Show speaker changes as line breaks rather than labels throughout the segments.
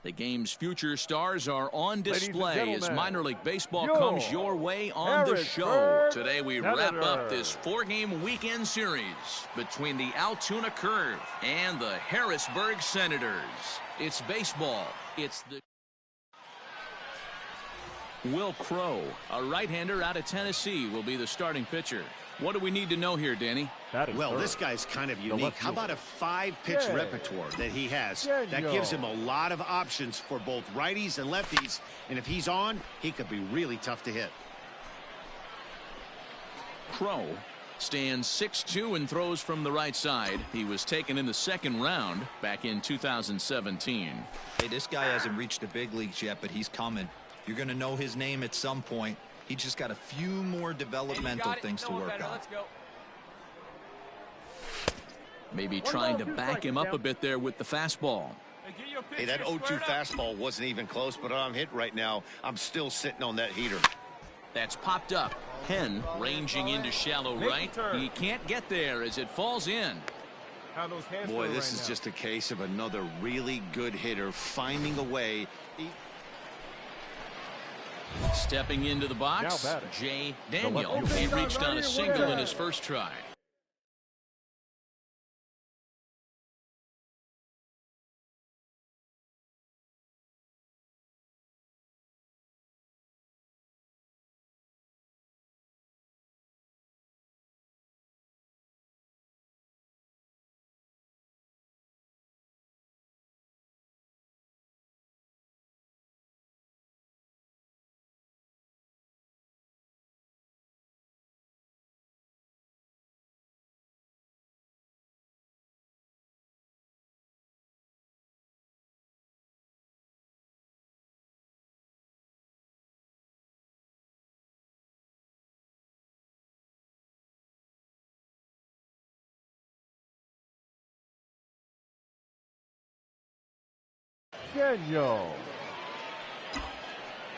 The game's future stars are on display as minor league baseball comes your way on the show. Today we wrap up this 4-game weekend series between the Altoona Curve and the Harrisburg Senators. It's baseball. It's the Will Crow, a right-hander out of Tennessee, will be the starting pitcher. What do we need to know here, Danny?
Well, this guy's kind of unique. How about a 5-pitch repertoire that he has? That gives him a lot of options for both righties and lefties. And if he's on, he could be really tough to hit.
Crow stands 6'2" and throws from the right side. He was taken in the second round back in 2017.
Hey, this guy hasn't reached the big leagues yet, but he's coming. You're going to know his name at some point. He just got a few more developmental things to work on.
Maybe trying to back him up a bit there with the fastball.
Hey, that 0-2 fastball wasn't even close, but I'm hit right now. I'm still sitting on that heater.
That's popped up. Penn ranging into shallow right. He can't get there as it falls in.
Boy, this is just a case of another really good hitter finding a way.
Stepping into the box, Jay Daniel. He reached on a single in his first try.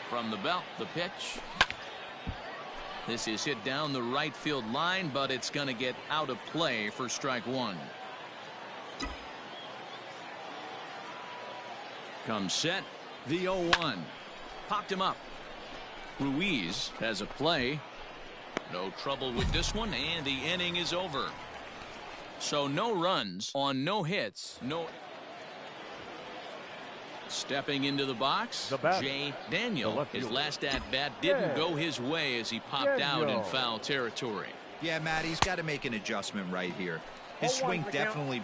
From the belt, the pitch. This is hit down the right field line, but it's going to get out of play for strike one. Comes set, the 0-1. Popped him up. Ruiz has a play. No trouble with this one, and the inning is over. So no runs on no hits. Stepping into the box, Jay Daniel. His last at-bat didn't go his way as he popped out in foul territory.
Yeah, Matt, he's got to make an adjustment right here. His swing definitely...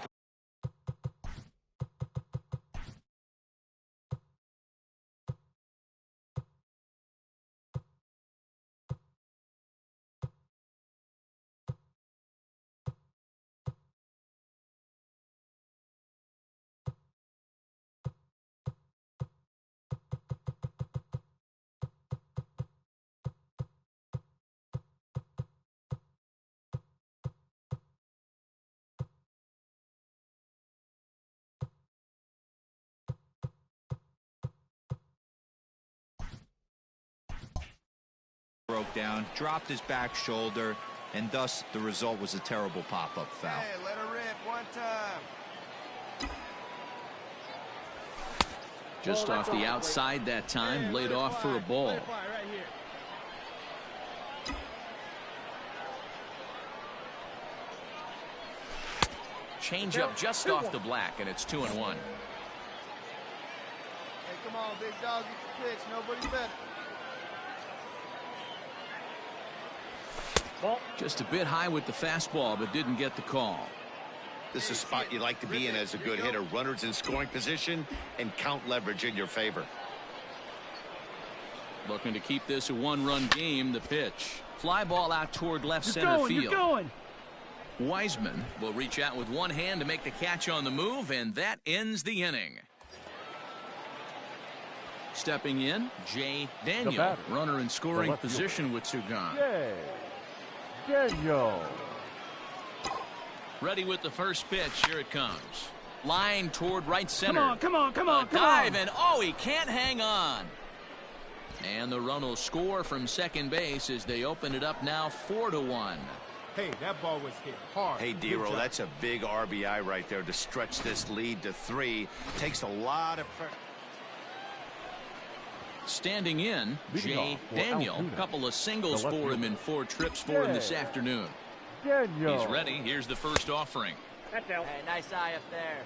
broke down, dropped his back shoulder, and thus the result was a terrible pop-up foul.
Hey, let her rip one time.
Just off the outside that time, laid off for a ball. Change up just off the black, and it's 2-1.
Hey, come on, big dog, get the pitch. Nobody better.
Just a bit high with the fastball, but didn't get the call.
This is a spot you like to be in as a good hitter. Runners in scoring position and count leverage in your favor.
Looking to keep this a one-run game. The pitch. Fly ball out toward left center field. Wiseman will reach out with one hand to make the catch on the move, and that ends the inning. Stepping in, Jay Daniel. Runner in scoring position with two gone.
Daniel.
Ready with the first pitch. Here it comes. Line toward right center.
Come on.
Dive, and oh, he can't hang on. And the run will score from second base as they open it up now 4-1.
Hey, that ball was hit hard.
Hey, Dero, that's a big RBI right there to stretch this lead to 3. Takes a lot of pressure.
Standing in, Jay Daniel. A couple of singles for him in 4 trips for him this afternoon. He's ready. Here's the first offering.
Hey, nice eye up there.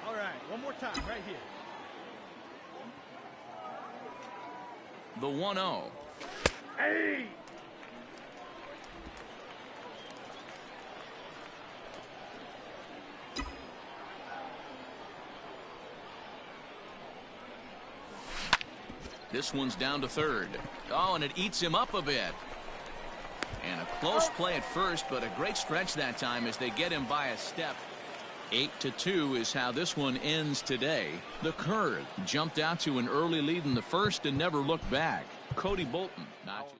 All right, one more time right here.
The 1-0.
Hey!
This one's down to third. Oh, and it eats him up a bit. And a close play at first, but a great stretch that time as they get him by a step. 8-2 is how this one ends today. The Curd jumped out to an early lead in the first and never looked back. Cody Bolton not.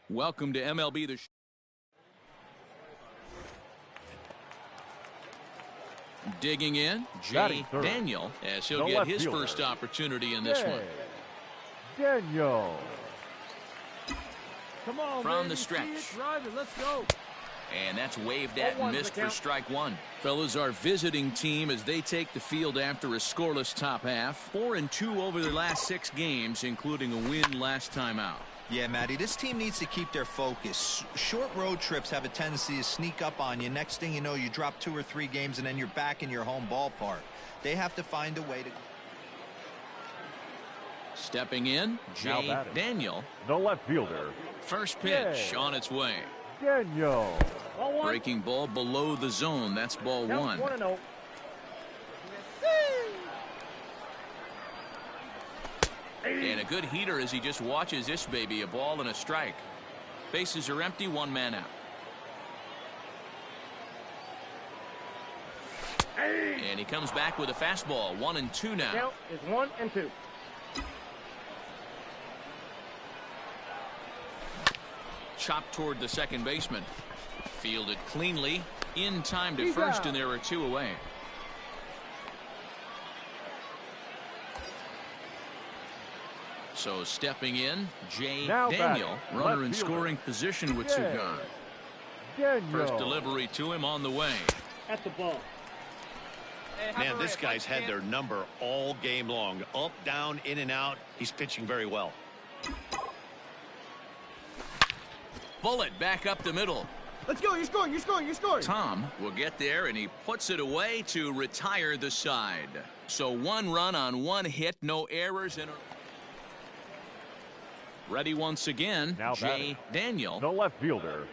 Welcome to MLB The Digging in, Jay Daniel, as he'll get his first opportunity in this one.
Daniel.
Come on,
From
man,
the stretch.
Let's go.
And that's waved at and missed for strike one. Fellas, our visiting team as they take the field after a scoreless top half. 4-2 over their last 6 games, including a win last time out.
Yeah, Matty, this team needs to keep their focus. Short road trips have a tendency to sneak up on you. Next thing you know, you drop 2 or 3 games, and then you're back in your home ballpark. They have to find a way to...
Stepping in, Jay Daniel.
The left fielder.
First pitch on its way.
Daniel.
Breaking ball below the zone. That's ball 1.
1-0.
And a good heater as he just watches this baby. A ball and a strike. Bases are empty. 1 man out. And he comes back with a fastball. 1-2 now.
Count is 1-2.
Chopped toward the second baseman. Fielded cleanly. In time to first, and there are 2 away. So stepping in, Jay Daniel, runner in scoring position with 2 gone. First delivery to him on the way.
At the ball.
Man, this guy's had their number all game long. Up, down, in and out. He's pitching very well.
Bullet back up the middle.
Let's go. You're scoring. You're scoring. You're scoring.
Tom will get there, and he puts it away to retire the side. So 1 run on 1 hit, no errors. Ready once again, Jay Daniel.
The left fielder.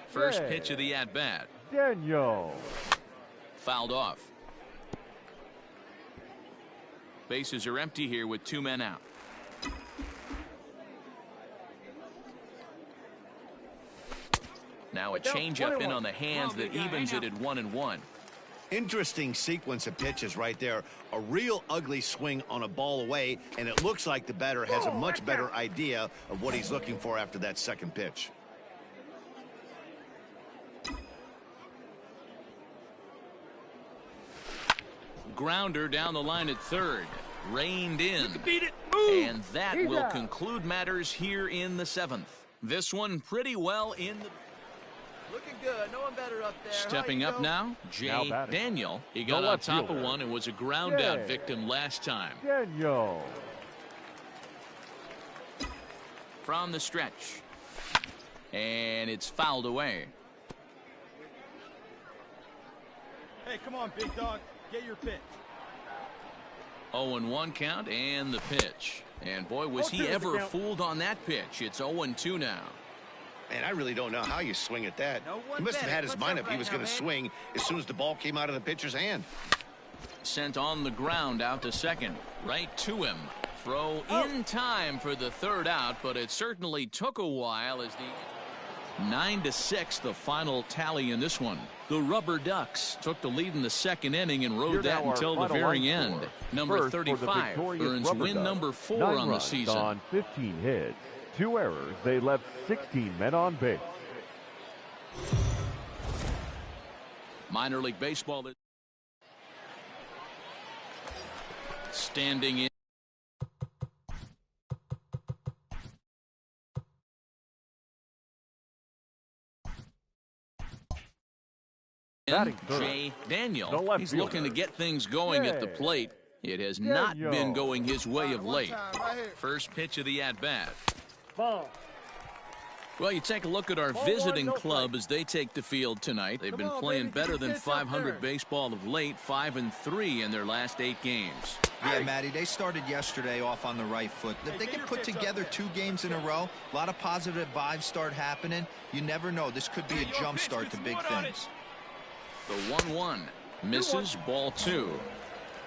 First pitch of the at-bat.
Daniel.
Fouled off. Bases are empty here with 2 men out. Now a changeup in on the hands that evens it at 1-1.
Interesting sequence of pitches right there. A real ugly swing on a ball away, and it looks like the batter has a much better idea of what he's looking for after that second pitch.
grounder down the line at third. Reined in.
You can beat it. Move.
And that will conclude matters here in the 7th. This one pretty well in the...
Looking good. No one better up there.
Stepping up now, Jay Daniel. He got on top of one and was a ground out victim last time.
Daniel.
From the stretch. And it's fouled away.
Hey, come on, big dog. Get your pitch.
0-1 count and the pitch. And boy, was he ever fooled on that pitch. It's 0-2 now.
Man, I really don't know how you swing at that. He must have had his mind up he was going to swing as soon as the ball came out of the pitcher's hand.
Sent on the ground out to second. Right to him. Throw in time for the third out, but it certainly took a while as the 9-6 the final tally in this one. The Rubber Ducks took the lead in the second inning and rode that until the very end. Number 35 earns win number 4 on the season.
On 15 hits, 2 errors, they left 16 men on base.
Minor League Baseball is standing in. Jay Daniel. He's looking to get things going at the plate. It has not been going his way of late. First pitch of the at-bat. Well, you take a look at our visiting club as they take the field tonight. They've been playing better than 500 baseball of late, 5-3 in their last 8 games.
Yeah, Matty, they started yesterday off on the right foot. If they can put together 2 games in a row, a lot of positive vibes start happening. You never know. This could be a jump start to big things.
The 1-1 misses, ball 2.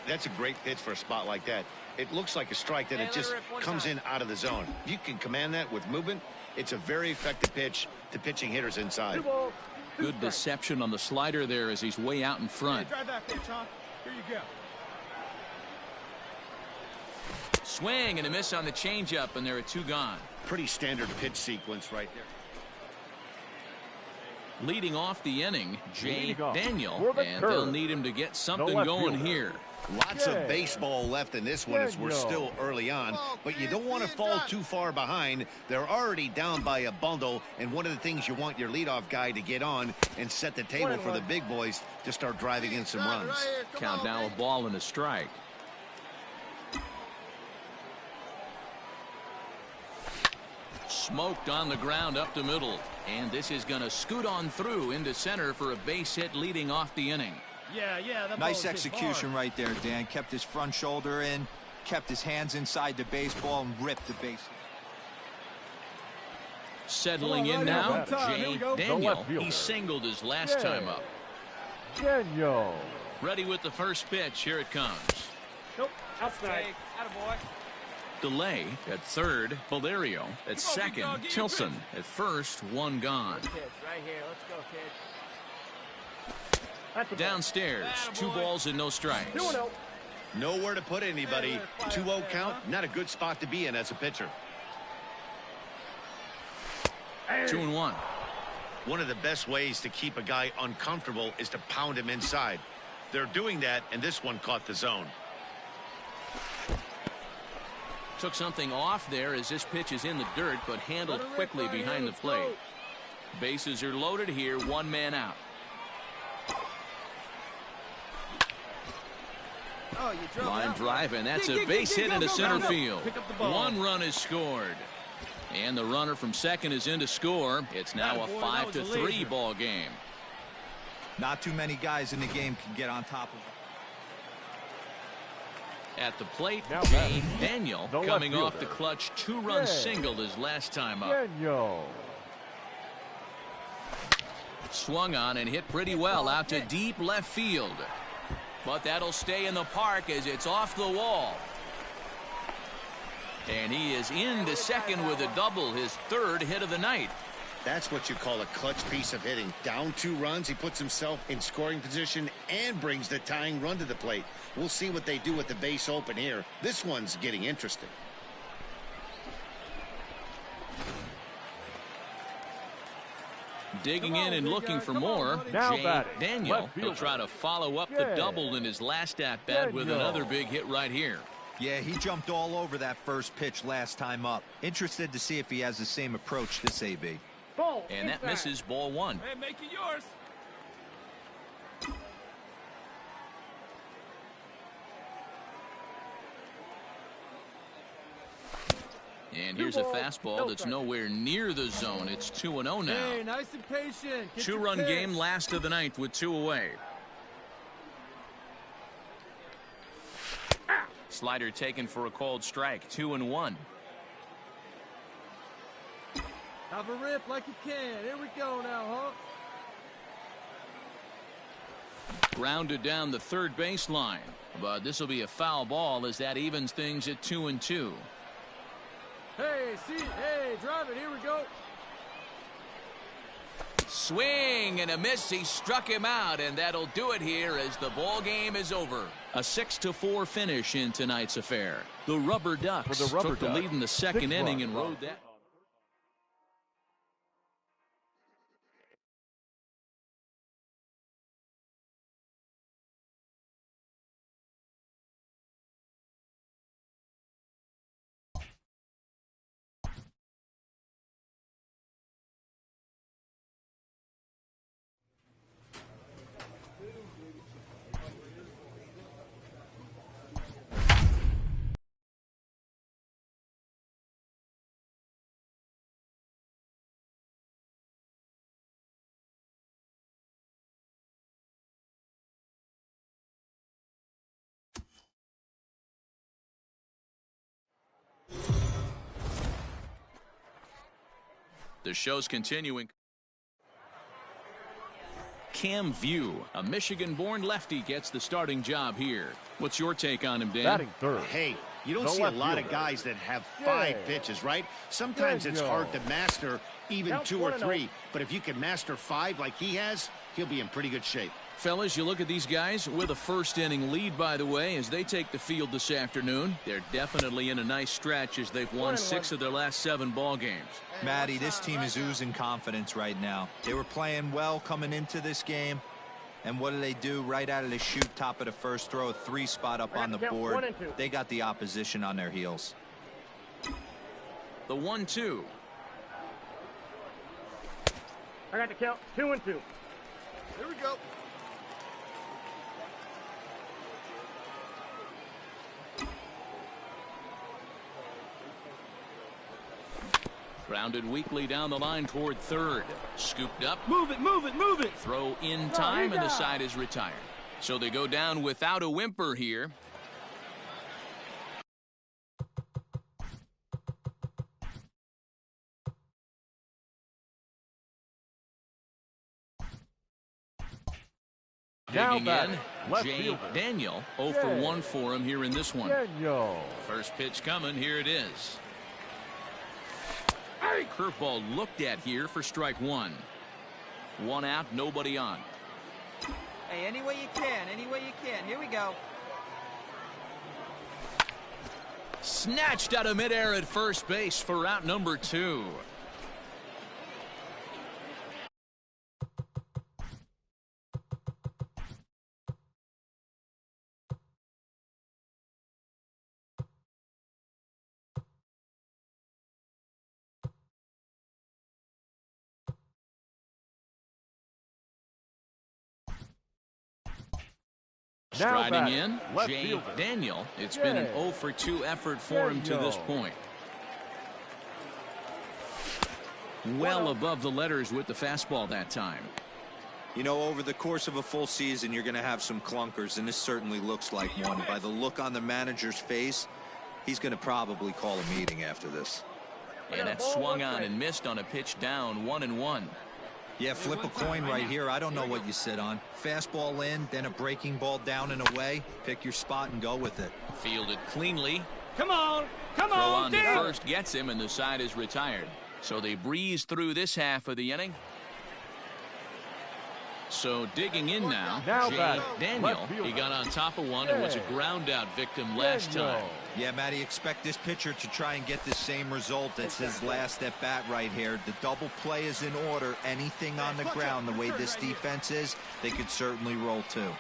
That's a great pitch for a spot like that. It looks like a strike, then it just comes in out of the zone. If you can command that with movement, it's a very effective pitch to pitching hitters inside.
Good deception on the slider there as he's way out in front.
Drive that pitch, huh? Here you go.
Swing and a miss on the changeup, and there are 2 gone.
Pretty standard pitch sequence right there.
Leading off the inning, Jay Daniel, and they'll need him to get something going here.
Lots of baseball left in this one as we're still early on, but you don't want to fall too far behind. They're already down by a bundle, and one of the things you want your leadoff guy to get on and set the table for the big boys to start driving in some runs.
Count now, a ball and a strike. Smoked on the ground up the middle, and this is going to scoot on through into center for a base hit leading off the inning.
Yeah.
Nice execution right there, Dan. Kept his front shoulder in, kept his hands inside the baseball, and ripped the base.
Settling in now, Jay Daniel. He singled his last time up.
Daniel.
Ready with the first pitch. Here it comes.
Nope. Outside.
Attaboy.
Delay at third. Valerio at second. Tilson at first. 1 gone.
Pitch right here. Let's go, kid.
Downstairs, 2 balls and no strikes.
Nowhere to put anybody. 2-0 count, not a good spot to be in as a pitcher.
2-1.
One of the best ways to keep a guy uncomfortable is to pound him inside. They're doing that, and this one caught the zone.
Took something off there as this pitch is in the dirt, but handled quickly behind the plate. Bases are loaded here, 1 man out. Line drive, and that's a base hit into center field. 1 run is scored. And the runner from second is in to score. It's now a 5-3 ball game.
Not too many guys in the game can get on top of it.
At the plate, Jay Daniel coming off the clutch 2-run single his last time up.
Daniel.
Swung on and hit pretty well out to deep left field. But that'll stay in the park as it's off the wall. And he is into second with a double, his 3rd hit of the night.
That's what you call a clutch piece of hitting. Down 2 runs, he puts himself in scoring position and brings the tying run to the plate. We'll see what they do with the base open here. This one's getting interesting.
Digging in and looking for more, Jay Daniel. He'll try to follow up the double in his last at-bat with another big hit right here.
Yeah, he jumped all over that first pitch last time up. Interested to see if he has the same approach this AB.
And that misses, ball one.
Hey, make it yours.
And here's a fastball that's nowhere near the zone. It's 2-0 now.
Hey, nice and patient.
Two-run game, last of the ninth with 2 away. Slider taken for a called strike, 2-1.
Have a rip like you can. Here we go now, huh?
Grounded down the third baseline. But this will be a foul ball as that evens things at 2-2.
Hey, hey, drive it. Here we go.
Swing and a miss. He struck him out, and that'll do it here as the ball game is over. A 6-4 finish in tonight's affair. The Rubber Ducks took the lead in the second inning and rode that. The show's continuing. Cam View, a Michigan-born lefty, gets the starting job here. What's your take on him, Dan?
Batting third.
Hey, you don't see a lot of guys that have 5 pitches, right? Sometimes it's hard to master even 2 or 3. But if you can master 5 like he has, he'll be in pretty good shape.
Fellas, you look at these guys with a first-inning lead, by the way, as they take the field this afternoon. They're definitely in a nice stretch as they've won 6 of their last 7 ball games.
Matty, this team is oozing confidence right now. They were playing well coming into this game. And what do? Right out of the chute, top of the first, throw a 3 spot up on the board. They got the opposition on their heels.
The 1-2.
I got the count. 2-2.
Here we go.
Grounded weakly down the line toward third. Scooped up.
Move it, move it, move it.
Throw in time, and the side is retired. So they go down without a whimper here. Digging in, Jay Daniel. 0 for 1 for him here in this one. First pitch coming. Here it is. Curveball looked at here for strike 1. 1 out, nobody on.
Hey, any way you can, any way you can. Here we go.
Snatched out of midair at first base for out number 2. Striding in, Jay Daniel. It's been an 0 for 2 effort for him to this point. Well above the letters with the fastball that time.
You know, over the course of a full season, you're going to have some clunkers, and this certainly looks like one. By the look on the manager's face, he's going to probably call a meeting after this.
And that swung on and missed on a pitch down, 1-1.
Yeah, flip a coin right here. I don't know what you sit on. Fastball in, then a breaking ball down and away. Pick your spot and go with it.
Fielded cleanly.
Come on,
Throw on to first gets him, and the side is retired. So they breeze through this half of the inning. So digging in now, Jay Daniel. He got on top of one and was a ground out victim last time.
Yeah, Matty, expect this pitcher to try and get the same result as his last at bat right here. The double play is in order. Anything on the ground, the way this defense is, they could certainly roll too.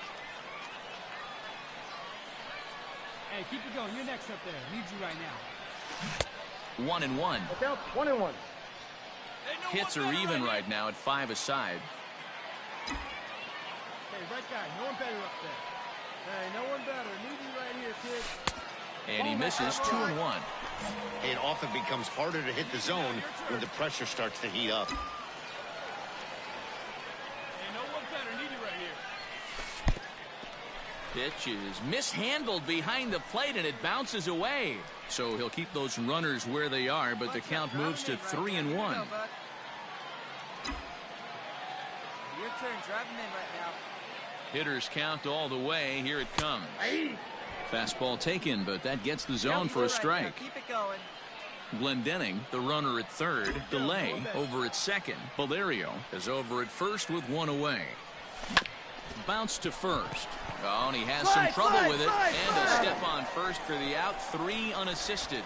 Hey, keep it going. You're next up there. Needs you right now.
1-1.
Look out, 1-1.
Hits are even right now at 5 aside.
Hey, right guy. No one better up there. Hey, no one better. Need you right here, kid.
And he misses 2-1.
It often becomes harder to hit the zone when the pressure starts to heat up.
Hey, no one better. Need you right here.
Pitch is mishandled behind the plate and it bounces away. So he'll keep those runners where they are, but the count moves to 3-1.
Your turn. Drive him in right now.
Hitters count all the way. Here it comes. Fastball taken, but that gets the zone for a strike.
Keep it going.
Glendening, the runner at third. Delay over at second. Valerio is over at first with one away. Bounce to first. Oh, and he has some trouble with it. And a step on first for the out. 3 unassisted.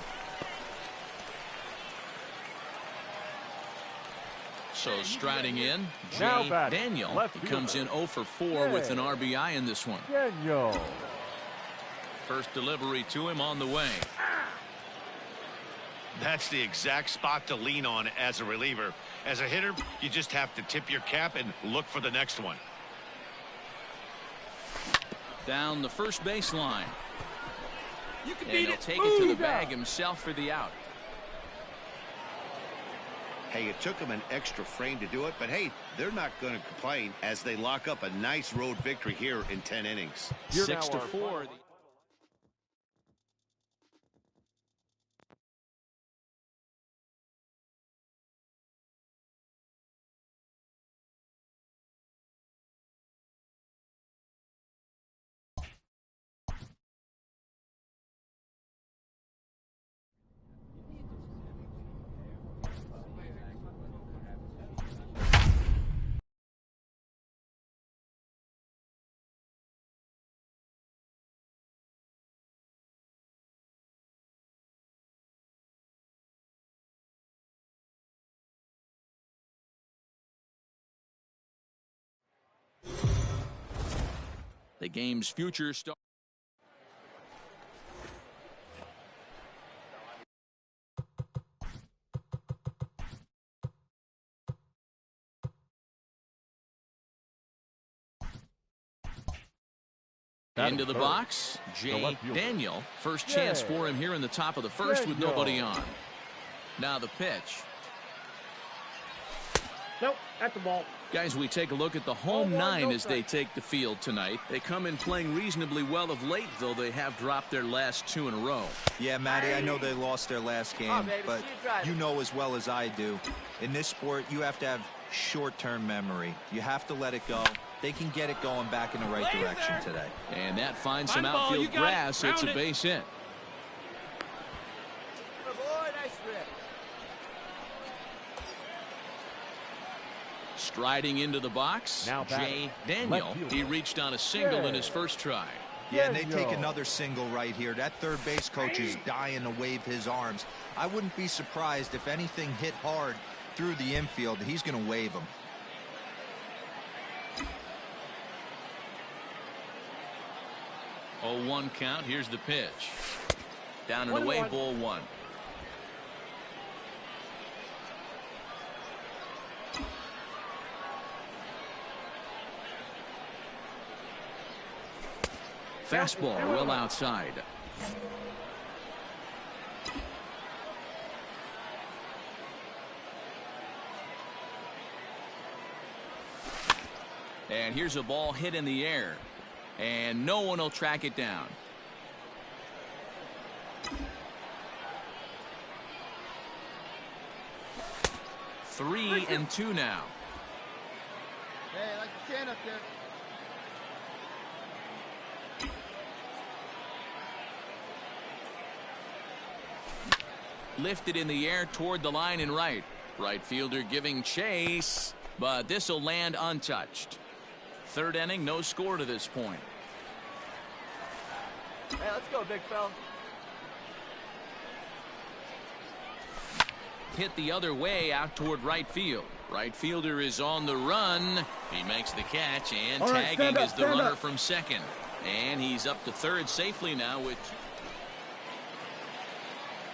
So striding in, Jay Daniel. He comes in 0 for 4 with an RBI in this one.
Daniel.
First delivery to him on the way.
That's the exact spot to lean on as a reliever. As a hitter, you just have to tip your cap and look for the next one.
Down the first baseline.
And
he'll take it to the bag himself for the out.
Hey, it took them an extra frame to do it, but hey, they're not going to complain as they lock up a nice road victory here in 10 innings.
6-4. The game's future star. Into the box, Jay Daniel. First chance for him here in the top of the first with nobody on. Now the pitch.
Nope, at the ball.
Guys, we take a look at the home 9 as they take the field tonight. They come in playing reasonably well of late, though they have dropped their last 2 in a row.
Yeah, Matty, I know they lost their last game, but you know as well as I do, in this sport, you have to have short-term memory. You have to let it go. They can get it going back in the right direction today.
And that finds some outfield grass. It's a base hit.
Good boy, nice rip.
Striding into the box, Jay Daniel. He reached on a single in his first try.
Yeah, and they take another single right here. That third base coach is dying to wave his arms. I wouldn't be surprised if anything hit hard through the infield. He's going to wave them.
Oh, 1 count. Here's the pitch. Down and away, ball 1. Fastball well outside. And here's a ball hit in the air. And no one will track it down. Three and two now.
Hey, I like the can up there.
Lifted in the air toward the line and right. Right fielder giving chase, but this will land untouched. third inning, no score to this point.
Hey, let's go, big fella.
Hit the other way out toward right field. Right fielder is on the run. He makes the catch, and tagging is the runner from second. And he's up to third safely now with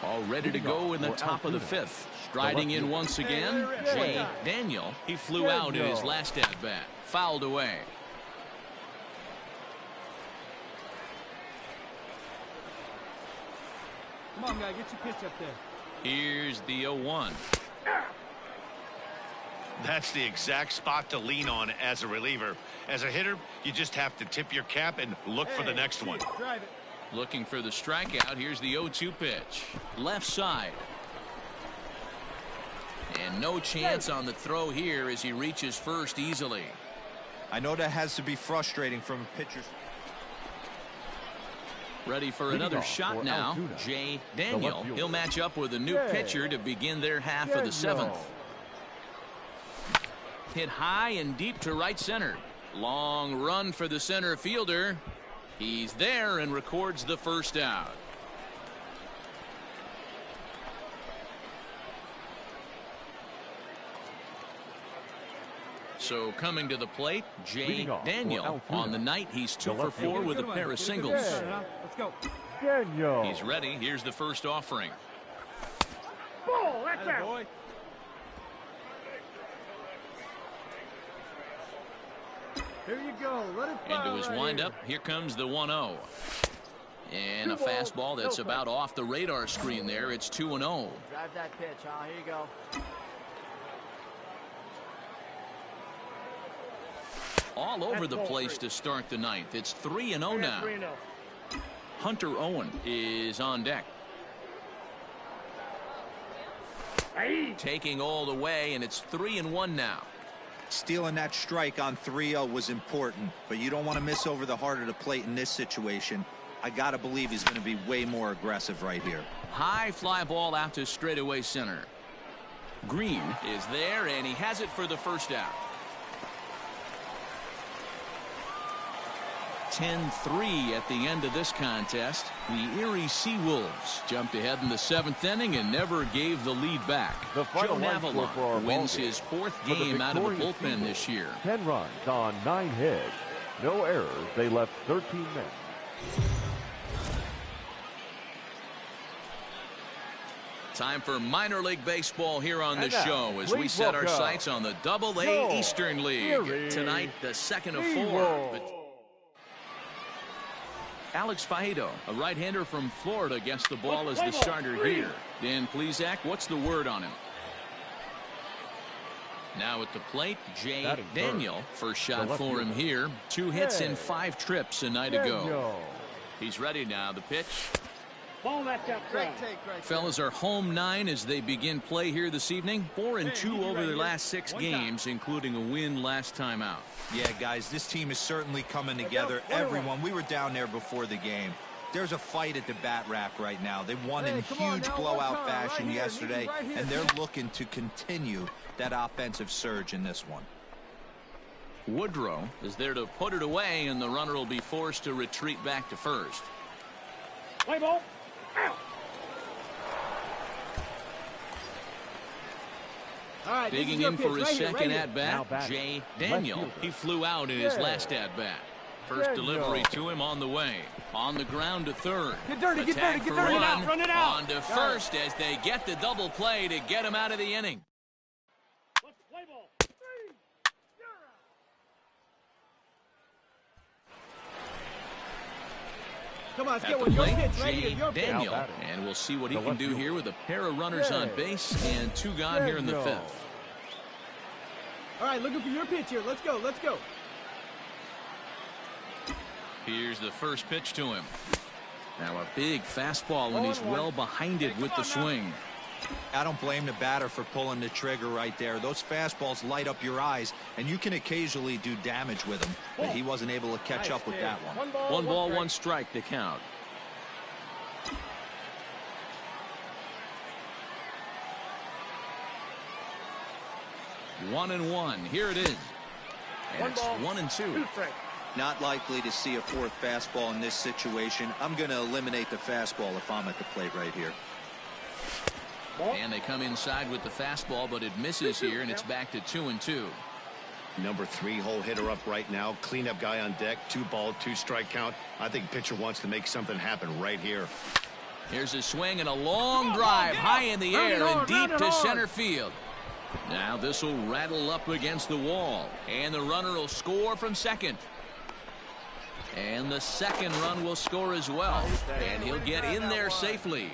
all ready to go in the top of the fifth. Striding in once again, Jay Daniel. He flew out in his last at-bat. Fouled away.
Come on, guy, get your pitch up there.
Here's the 0-1.
That's the exact spot to lean on as a reliever. As a hitter, you just have to tip your cap and look for the next one.
Drive it.
Looking for the strikeout. Here's the 0-2 pitch. Left side. And no chance on the throw here as he reaches first easily.
I know that has to be frustrating from a pitcher's.
Ready for another shot now. Jay Daniel. He'll match up with a new pitcher to begin their half of the seventh. Hit high and deep to right center. Long run for the center fielder. He's there and records the first out. So coming to the plate, Jay Daniel. On the night, he's 2 for 4 with a pair of singles.
Let's go.
Daniel.
He's ready. Here's the first offering.
Ball, that's out.
Boy.
Here you go. Let it fly.
Into his
right
windup, here comes the 1-0. And a fastball that's about off the radar screen there. It's 2-0.
Drive that pitch, huh? Here you go.
All over the place to start the ninth. It's 3-0 now.
3-0.
Hunter Owen is on deck. Taking all the way, and it's 3-1 now.
Stealing that strike on 3-0 was important, but you don't want to miss over the heart of the plate in this situation. I got to believe he's going to be way more aggressive right here.
High fly ball out to straightaway center. Green is there, and he has it for the first out. 10-3 at the end of this contest. The Erie Seawolves jumped ahead in the 7th inning and never gave the lead back.
The final
Joe Navalon wins
game.
his 4th game out of the bullpen this year.
10 runs on 9 hits. No errors. They left 13 men.
Time for minor league baseball here on the show as we set our sights on the Double-A Eastern League. Tonight, the second of 4. Alex Faedo, a right-hander from Florida, gets the ball as the starter here. Dan Plesac, what's the word on him? Now at the plate, Jay Daniel. First shot for him here. 2 hits in 5 trips a night ago. He's ready now. The pitch.
Ball, that's out.
Great take right
Fellas are home 9 as they begin play here this evening. 4-2 over their last 6 games, including a win last time out.
Yeah, guys, this team is certainly coming together. Everyone, we were down there before the game. There's a fight at the bat rack right now. They won in huge blowout fashion yesterday, and they're looking to continue that offensive surge in this one.
Woodrow is there to put it away, and the runner will be forced to retreat back to first.
Play ball. Out.
All right,
digging in for his second at-bat, Jay Daniel. He flew out in his last at-bat. First delivery to him on the way. On the ground to third.
Get dirty, get dirty, get dirty.
Run it out.
On to first as they get the double play to get him out of the inning.
Let's play ball.
Come on, let's
At
get
the
one. Your
plate,
pitch right here.
Jay
Your pitch.
Daniel. And we'll see what he can do here with a pair of runners on base and 2 gone here in the 5th.
All right, looking for your pitch here. Let's go, let's go.
Here's the first pitch to him. Now a big fastball, and he's well behind it with the swing.
I don't blame the batter for pulling the trigger right there. Those fastballs light up your eyes, and you can occasionally do damage with them, but he wasn't able to catch up with that one.
One ball, one strike to count. One and one. Here it is. And it's 1-2.
Not likely to see a fourth fastball in this situation. I'm going to eliminate the fastball if I'm at the plate right here.
And they come inside with the fastball, but it misses here, and it's back to 2-2.
Number 3 hole hitter up right now. Cleanup guy on deck. 2-ball, 2-strike count. I think pitcher wants to make something happen right here.
Here's a swing and a long drive high in the air and deep to center field. Now this will rattle up against the wall, and the runner will score from second. And the second run will score as well, and he'll get in there safely.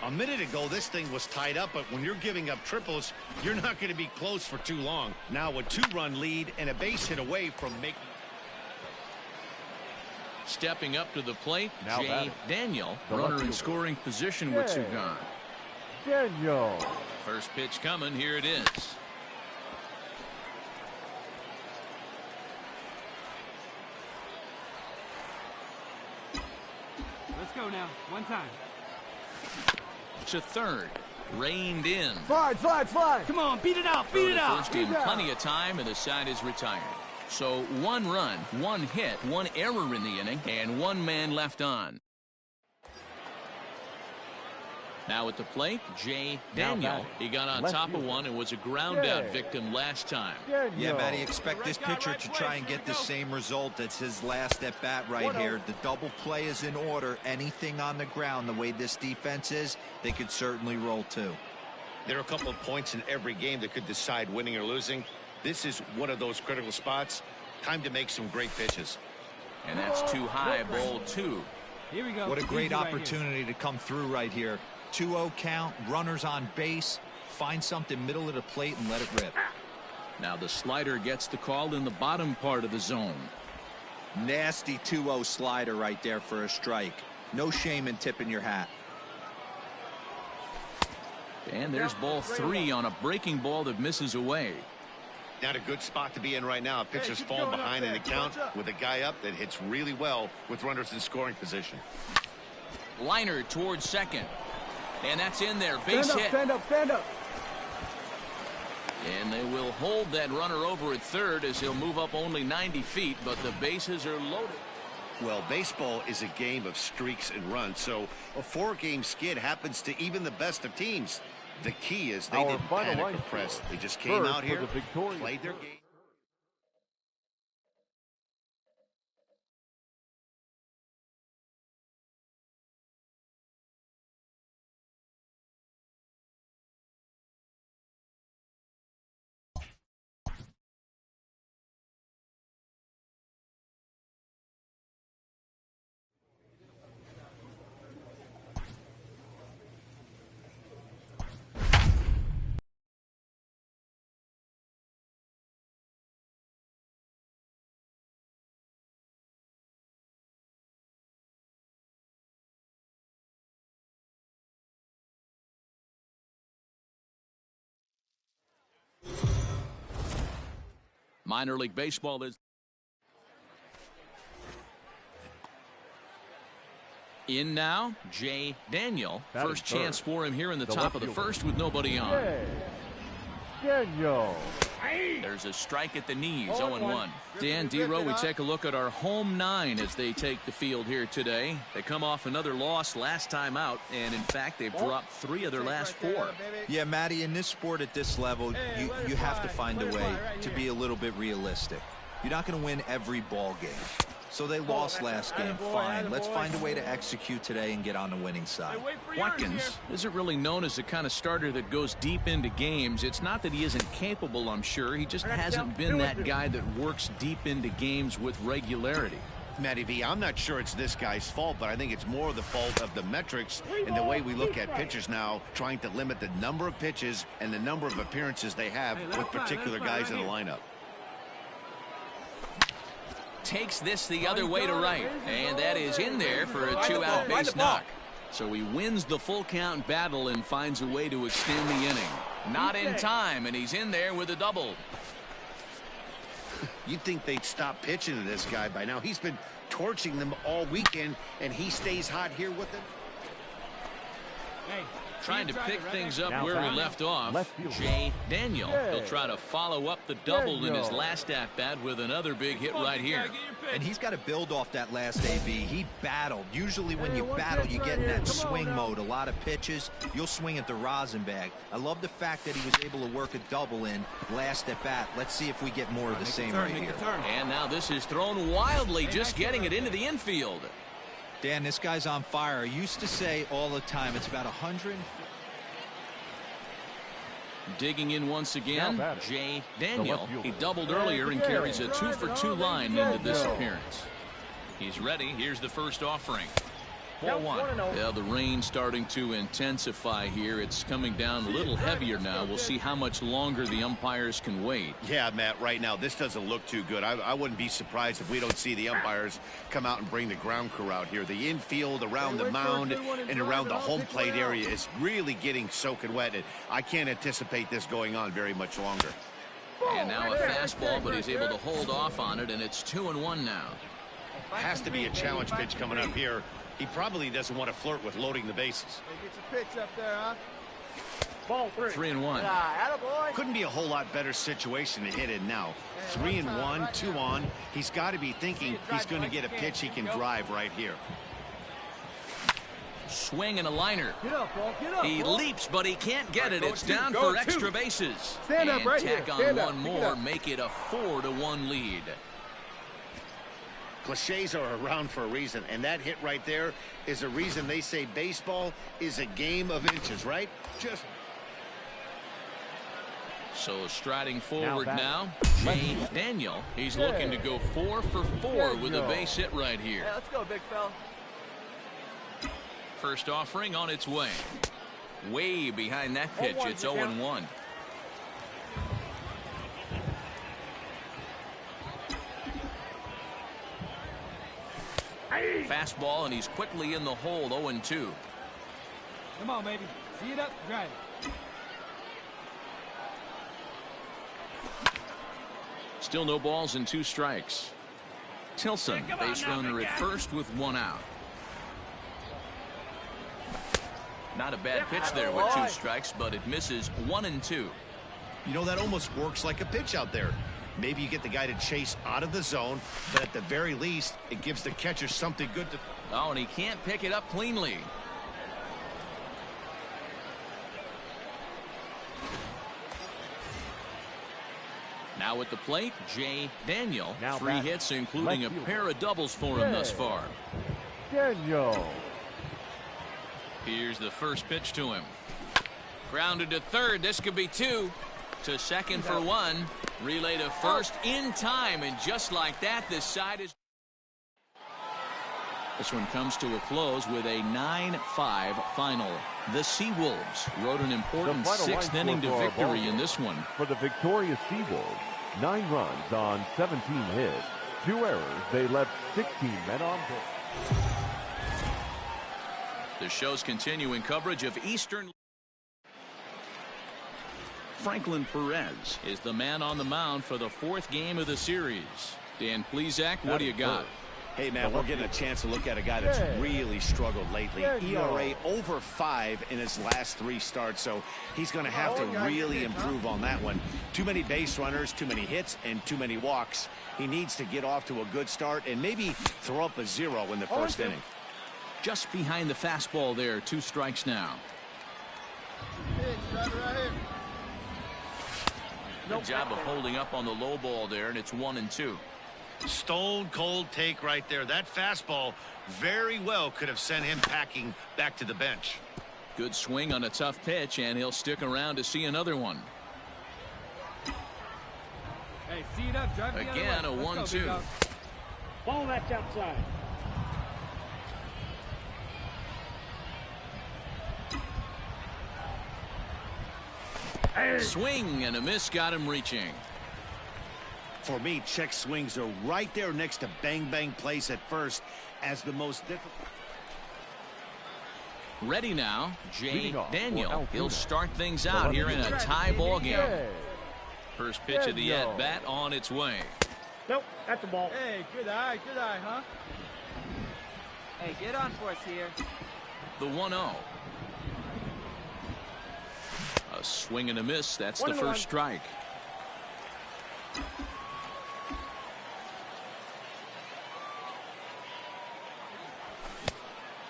A minute ago, this thing was tied up, but when you're giving up triples, you're not going to be close for too long. Now a 2-run lead and a base hit away from making.
Stepping up to the plate,
Now
Jay Daniel,
the
runner
left
in
fielder.
scoring position with 2 gone.
Daniel.
First pitch coming, here it is.
Let's go now. One time.
To third, reined in.
Slide, slide, slide.
Come on, beat it out,
Throw
beat
to
it out.
first in plenty of time, and the side is retired. So 1 run, 1 hit, 1 error in the inning, and 1 man left on. Now at the plate, Jay Daniel. He got on
Left
top of
fielder.
one and was a ground-out victim last time.
Daniel.
Yeah, Matty, expect this pitcher to try and get the same result as his last at bat right here. The double play is in order. Anything on the ground, the way this defense is, they could certainly roll too.
There are a couple of points in every game that could decide winning or losing. This is one of those critical spots. Time to make some great pitches.
And that's too high, ball 2.
Here we go.
What a great
Easy right here.
opportunity to come through right here. 2-0 count, runners on base. Find something middle of the plate and let it rip.
Now the slider gets the call in the bottom part of the zone.
Nasty 2-0 slider right there for a strike. No shame in tipping your hat.
And there's ball 3 on a breaking ball that misses away.
Not a good spot to be in right now. A pitcher's falling behind in the count with a guy up that hits really well with runners in scoring position.
Liner towards second. And that's in there. Base
Stand up,
hit.
stand up, stand up.
And they will hold that runner over at third as he'll move up only 90 feet, but the bases are loaded.
Well, baseball is a game of streaks and runs, so a 4-game skid happens to even the best of teams. The key is they
Our
didn't
final
panic
line
or press. They just came
First
out
for
here,
the victorious
played their game.
Minor League Baseball is in now. Jay Daniel.
That
First
is third.
chance for him here in the
The
top
left
of the
fielder.
first with nobody on.
Jay Daniel.
There's a strike at the knees, 0-1. Dan Dero, we take a look at our home 9 as they take the field here today. They come off another loss last time out, and in fact, they've dropped 3 of their last 4.
Yeah, Matty, in this sport at this level, you have to find a way to be a little bit realistic. You're not going to win every ball game. So they lost last game, fine. Let's find a way to execute today and get on the winning side.
Watkins isn't really known as the kind of starter that goes deep into games. It's not that he isn't capable, I'm sure. He just hasn't been that guy that works deep into games with regularity.
Matty V, I'm not sure it's this guy's fault, but I think it's more the fault of the metrics and the way we look at pitchers now, trying to limit the number of pitches and the number of appearances they have with particular guys in the lineup.
Takes this the other way to right, and that is in there for a 2-out base knock. So he wins the full count battle and finds a way to extend the inning. Not in time, and he's in there with a double.
You'd think they'd stop pitching to this guy by now. He's been torching them all weekend, and he stays hot here with them.
Hey,
Trying to pick things up
Now
where
back.
he left off.
Left fielder.
Jay Daniel.
Yeah.
He'll try to follow up the double in his
Daniel.
last at-bat with another big hit right here.
And he's got to build off that last AB. He battled. Usually when
Hey,
you
one
battle,
pitch
you
right
get in
here.
that
Come on
swing
now.
mode. A lot of pitches. You'll swing at the rosin bag. I love the fact that he was able to work a double in last at bat. Let's see if we get more of the same right here.
And now this is thrown wildly, just getting it into the infield.
Dan, this guy's on fire. I used to say all the time, it's about 100.
Digging in once again,
Now batting.
Jay
The
Daniel.
left fielder.
He doubled earlier and carries a 2-for-2 line into this
Daniel.
appearance. He's ready. Here's the first offering.
Count
4-1.
1-0.
Yeah, the rain's starting to intensify here. It's coming down a little heavier now. We'll see how much longer the umpires can wait.
Yeah, Matt, right now, this doesn't look too good. I wouldn't be surprised if we don't see the umpires come out and bring the ground crew out here. The infield around the mound and around the home plate area is really getting soaking wet. And I can't anticipate this going on very much longer.
And now a fastball, but he's able to hold off on it, and it's 2-1 now.
Has to be a challenge pitch coming up here. He probably doesn't want to flirt with loading the bases.
Hey, get your pitch up there, huh?
Ball 3.
3-1.
Attaboy.
Couldn't be a whole lot better situation to hit in now. 3-1, 2 on. He's got to be thinking he's going to get a pitch he can drive right here.
Swing and a liner.
Get up, ball. Get up.
He
ball.
leaps, but he can't get it. It's down for extra bases.
Stand up
and
right
tack
here.
on
Stand up.
one
Pick it
more,
up.
make it a 4-1 lead.
Cliches are around for a reason, and that hit right there is a reason they say baseball is a game of inches, right? Just
So striding forward
batting.
now, Jay Daniel. He's looking to go 4 for 4 with a base hit right here.
Let's go, big fella.
First offering on its way. Way behind that pitch.
0-1
It's
to count.
0-1. Fastball, and he's quickly in the hole. 0-2.
Come on, baby. See it up, drive it.
Still no balls and 2 strikes. Tilson, base runner at first with 1 out. Not a bad pitch there with 2 strikes, but it misses 1-2.
you know, that almost works like a pitch out there. Maybe you get the guy to chase out of the zone, but at the very least, it gives the catcher something good to...
Oh, and he can't pick it up cleanly. Now at the plate, Jay Daniel.
Now
3
back.
hits, including a
Left fielder.
pair of doubles for him thus far.
Daniel.
Here's the first pitch to him. Grounded to third. This could be 2. To second for 1. Relay to first in time, and just like that, this side is... This one comes to a close with a 9-5 final. The Seawolves rode an important
The final
6th
line
inning
score
to
for our
victory
ball
in this one.
For the victorious Seawolves, 9 runs on 17 hits, 2 errors. They left 16 men on base.
The show's continuing coverage of Eastern. Franklin Perez is the man on the mound for the 4th game of the series. Dan Plesac, what do you got?
Hey, man, we're getting a chance to look at a guy that's really struggled lately. ERA over 5 in his last 3 starts, so he's going to have to really improve on that one. Too many base runners, too many hits, and too many walks. He needs to get off to a good start and maybe throw up a 0 in the first inning.
Just behind the fastball there, 2 strikes now. Good job of holding up on the low ball there, and it's 1-2.
Stone cold take right there. That fastball very well could have sent him packing back to the bench.
Good swing on a tough pitch, and he'll stick around to see another one.
Hey, see it up, drive it the other
Again,
way.
a
Let's go,
1-2.
big dog.
Ball that's outside.
Swing and a miss got him reaching.
For me, check swings are right there next to bang bang plays at first as the most difficult.
Ready now, Jay
Leading off for
Daniel.
Altoona.
He'll start things out here in a tie ball game.
Hey.
First pitch of the
Daniel.
at-bat on its way.
Nope, that's the ball.
Hey, good eye, huh?
Hey, get on for us here.
The 1-0. A swing and a miss. That's the first strike.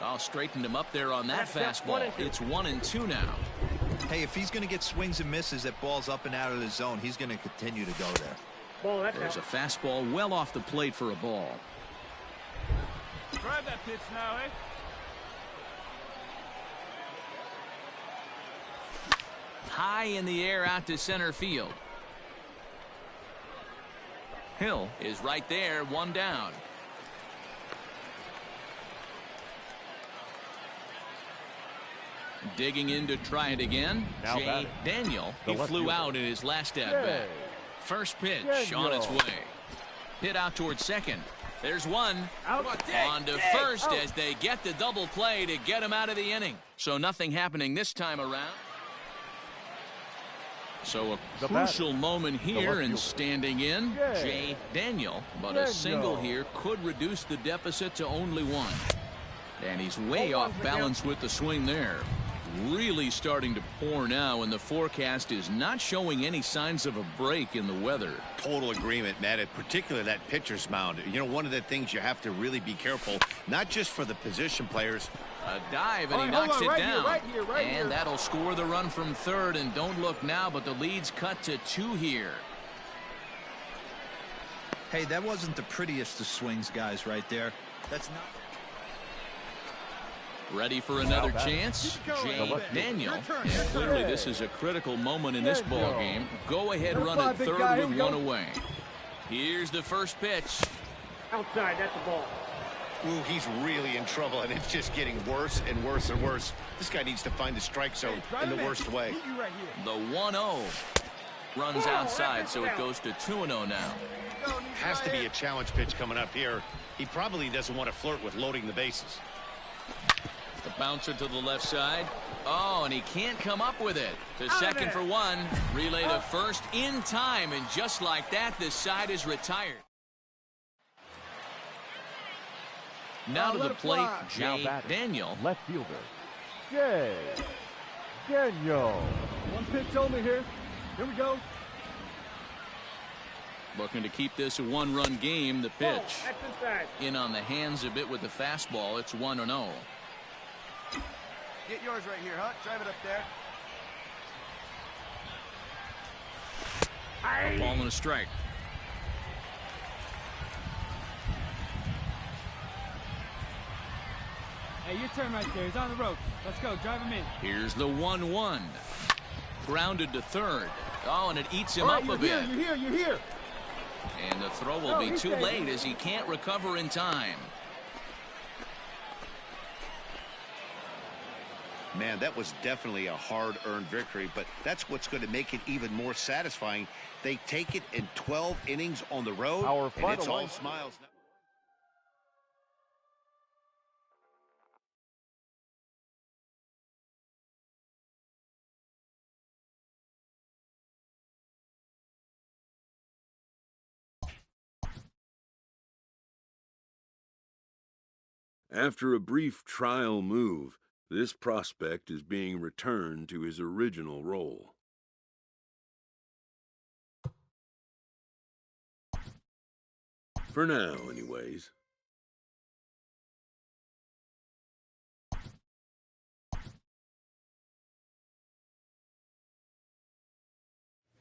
Oh, straightened him up there on that fastball. It's 1-2 now.
Hey, if he's going to get swings and misses at balls up and out of the zone, he's going to continue to go there.
There's a fastball well off the plate for a ball.
Grab that pitch now, eh?
High in the air out to center field. Hill is right there, one down. Digging in to try it again. Jay Daniel. He flew out in his last at-bat. First pitch on its way. Hit out towards second. There's one. On to first as they get the double play to get him out of the inning. So nothing happening this time around. So a crucial moment here, and standing in, Jay Daniel. But a single here could reduce the deficit to only one. And he's way off balance with the swing there. Really starting to pour now, and the forecast is not showing any signs of a break in the weather.
Total agreement, Matt. In particular, that pitcher's mound. You know, one of the things you have to really be careful, not just for the position players.
A dive, and he knocks it down. And that'll score the run from third. And don't look now, but the lead's cut to 2 here.
Hey, that wasn't the prettiest of swings, guys, right there. That's not.
Ready for another chance? Jay Daniel. And clearly this is a critical moment in this ball game. Go ahead, run at third with one away. Here's the first pitch.
Outside, that's the ball.
Ooh, he's really in trouble, and it's just getting worse and worse and worse. This guy needs to find the strike zone in the worst way.
The 1-0 runs outside, so it goes to 2-0 now.
Has to be a challenge pitch coming up here. He probably doesn't want to flirt with loading the bases.
The bouncer to the left side. Oh, and he can't come up with it. To second for one. Relay to first in time, and just like that, this side is retired. Now to the plate, Jay Daniel.
Left fielder, Jay Daniel.
One pitch only here. Here we go.
Looking to keep this a one-run game. The pitch in on the hands a bit with the fastball. It's 1-0.
Get yours right here, huh? Drive it up there.
Ball and a strike.
Hey, your turn right there. He's on the ropes. Let's go. Drive him in.
Here's the 1-1. Grounded to third. Oh, and it eats him up a bit.
You're here.
And the throw will be too late as he can't recover in time.
Man, that was definitely a hard-earned victory, but that's what's going to make it even more satisfying. They take it in 12 innings on the road, and it's all smiles.
After a brief trial move, this prospect is being returned to his original role. For now, anyways.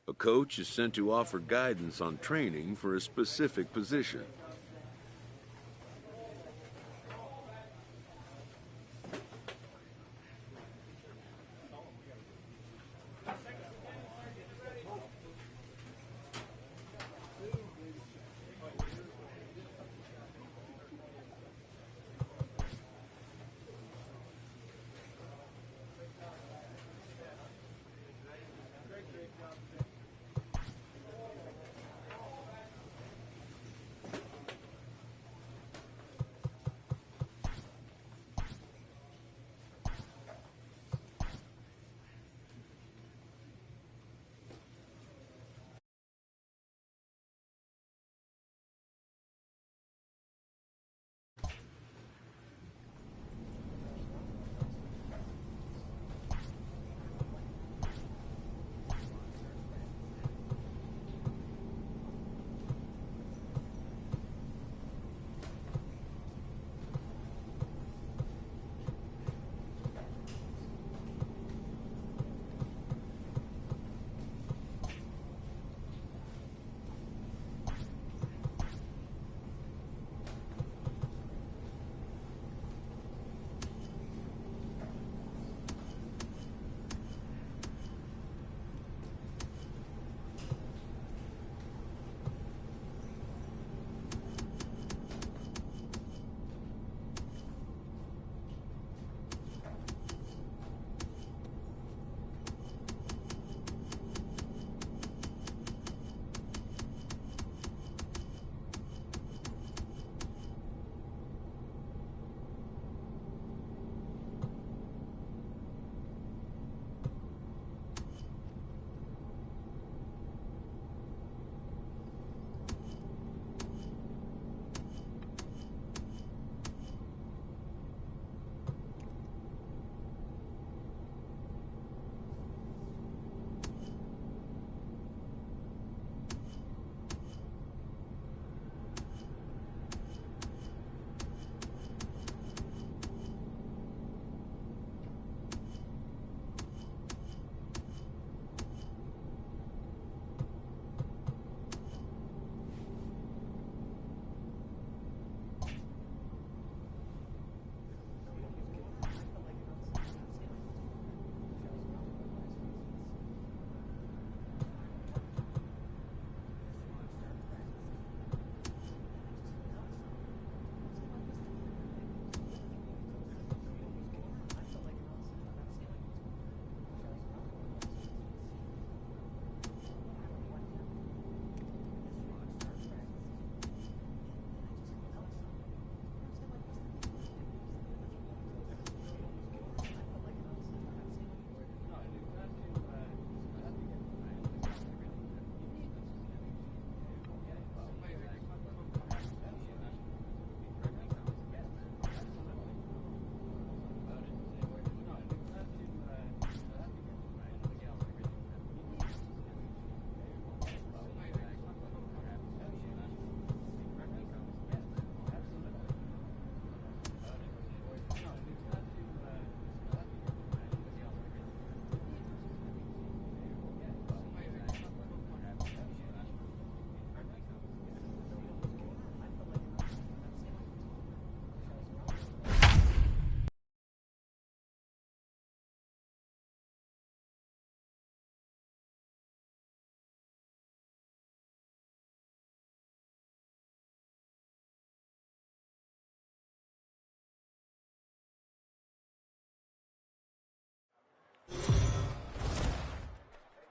A coach is sent to offer guidance on training for a specific position.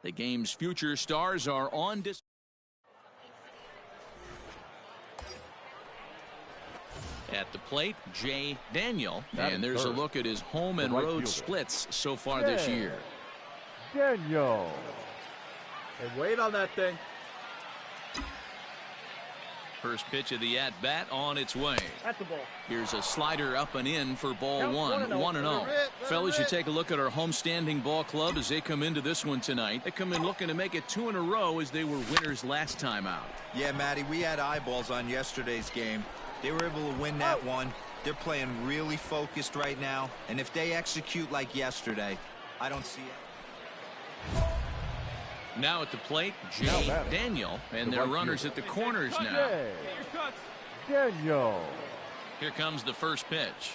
The game's future stars are on display. At the plate, Jay Daniel. And there's a look at his home and road splits so far this year.
Daniel.
And wait on that thing.
First pitch of the at-bat on its way.
That's the ball.
Here's a slider up and in for ball
Count
1.
1-0.
1-0. Fellas, you take a look at our homestanding ball club as they come into this one tonight. They come in looking to make it 2 in a row as they were winners last time out.
Yeah, Matty, we had eyeballs on yesterday's game. They were able to win that one. They're playing really focused right now. And if they execute like yesterday, I don't see it.
Now at the plate, Jay Daniel. And their runners at the corners now.
Daniel.
Here comes the first pitch.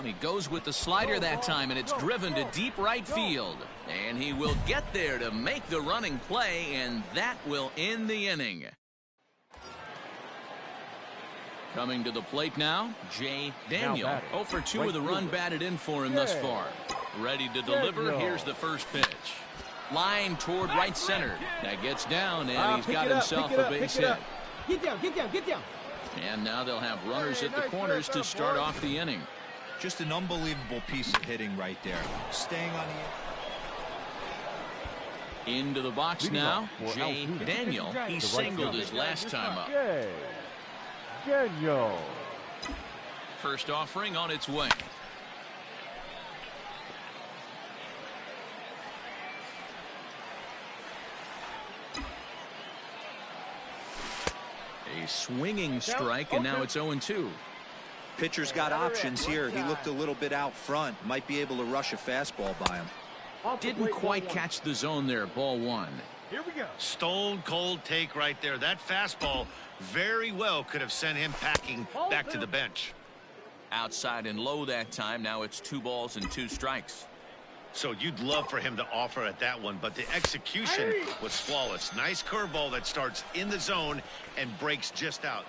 He goes with the slider that time, and it's driven to deep right field. And he will get there to make the running play, and that will end the inning. Coming to the plate now, Jay Daniel. 0 for 2 with a run batted in for him thus far. Ready to deliver. Here's the first pitch. Line toward right center. That gets down, and he's got himself a base hit.
Get down, get down, get down.
And now they'll have runners at the corners to start off the inning.
Just an unbelievable piece of hitting right there. Staying on the...
Into the box now, Jay Daniel. He singled his last time up.
Daniel.
First offering on its way. A swinging strike, and now it's 0-2.
Pitcher's got options here. He looked a little bit out front. Might be able to rush a fastball by him.
Didn't quite catch the zone there. Ball 1.
Here we go.
Stone cold take right there. That fastball very well could have sent him packing back to the bench.
Outside and low that time. Now it's 2 balls and 2 strikes.
So you'd love for him to offer at that one, but the execution was flawless. Nice curveball that starts in the zone and breaks just out.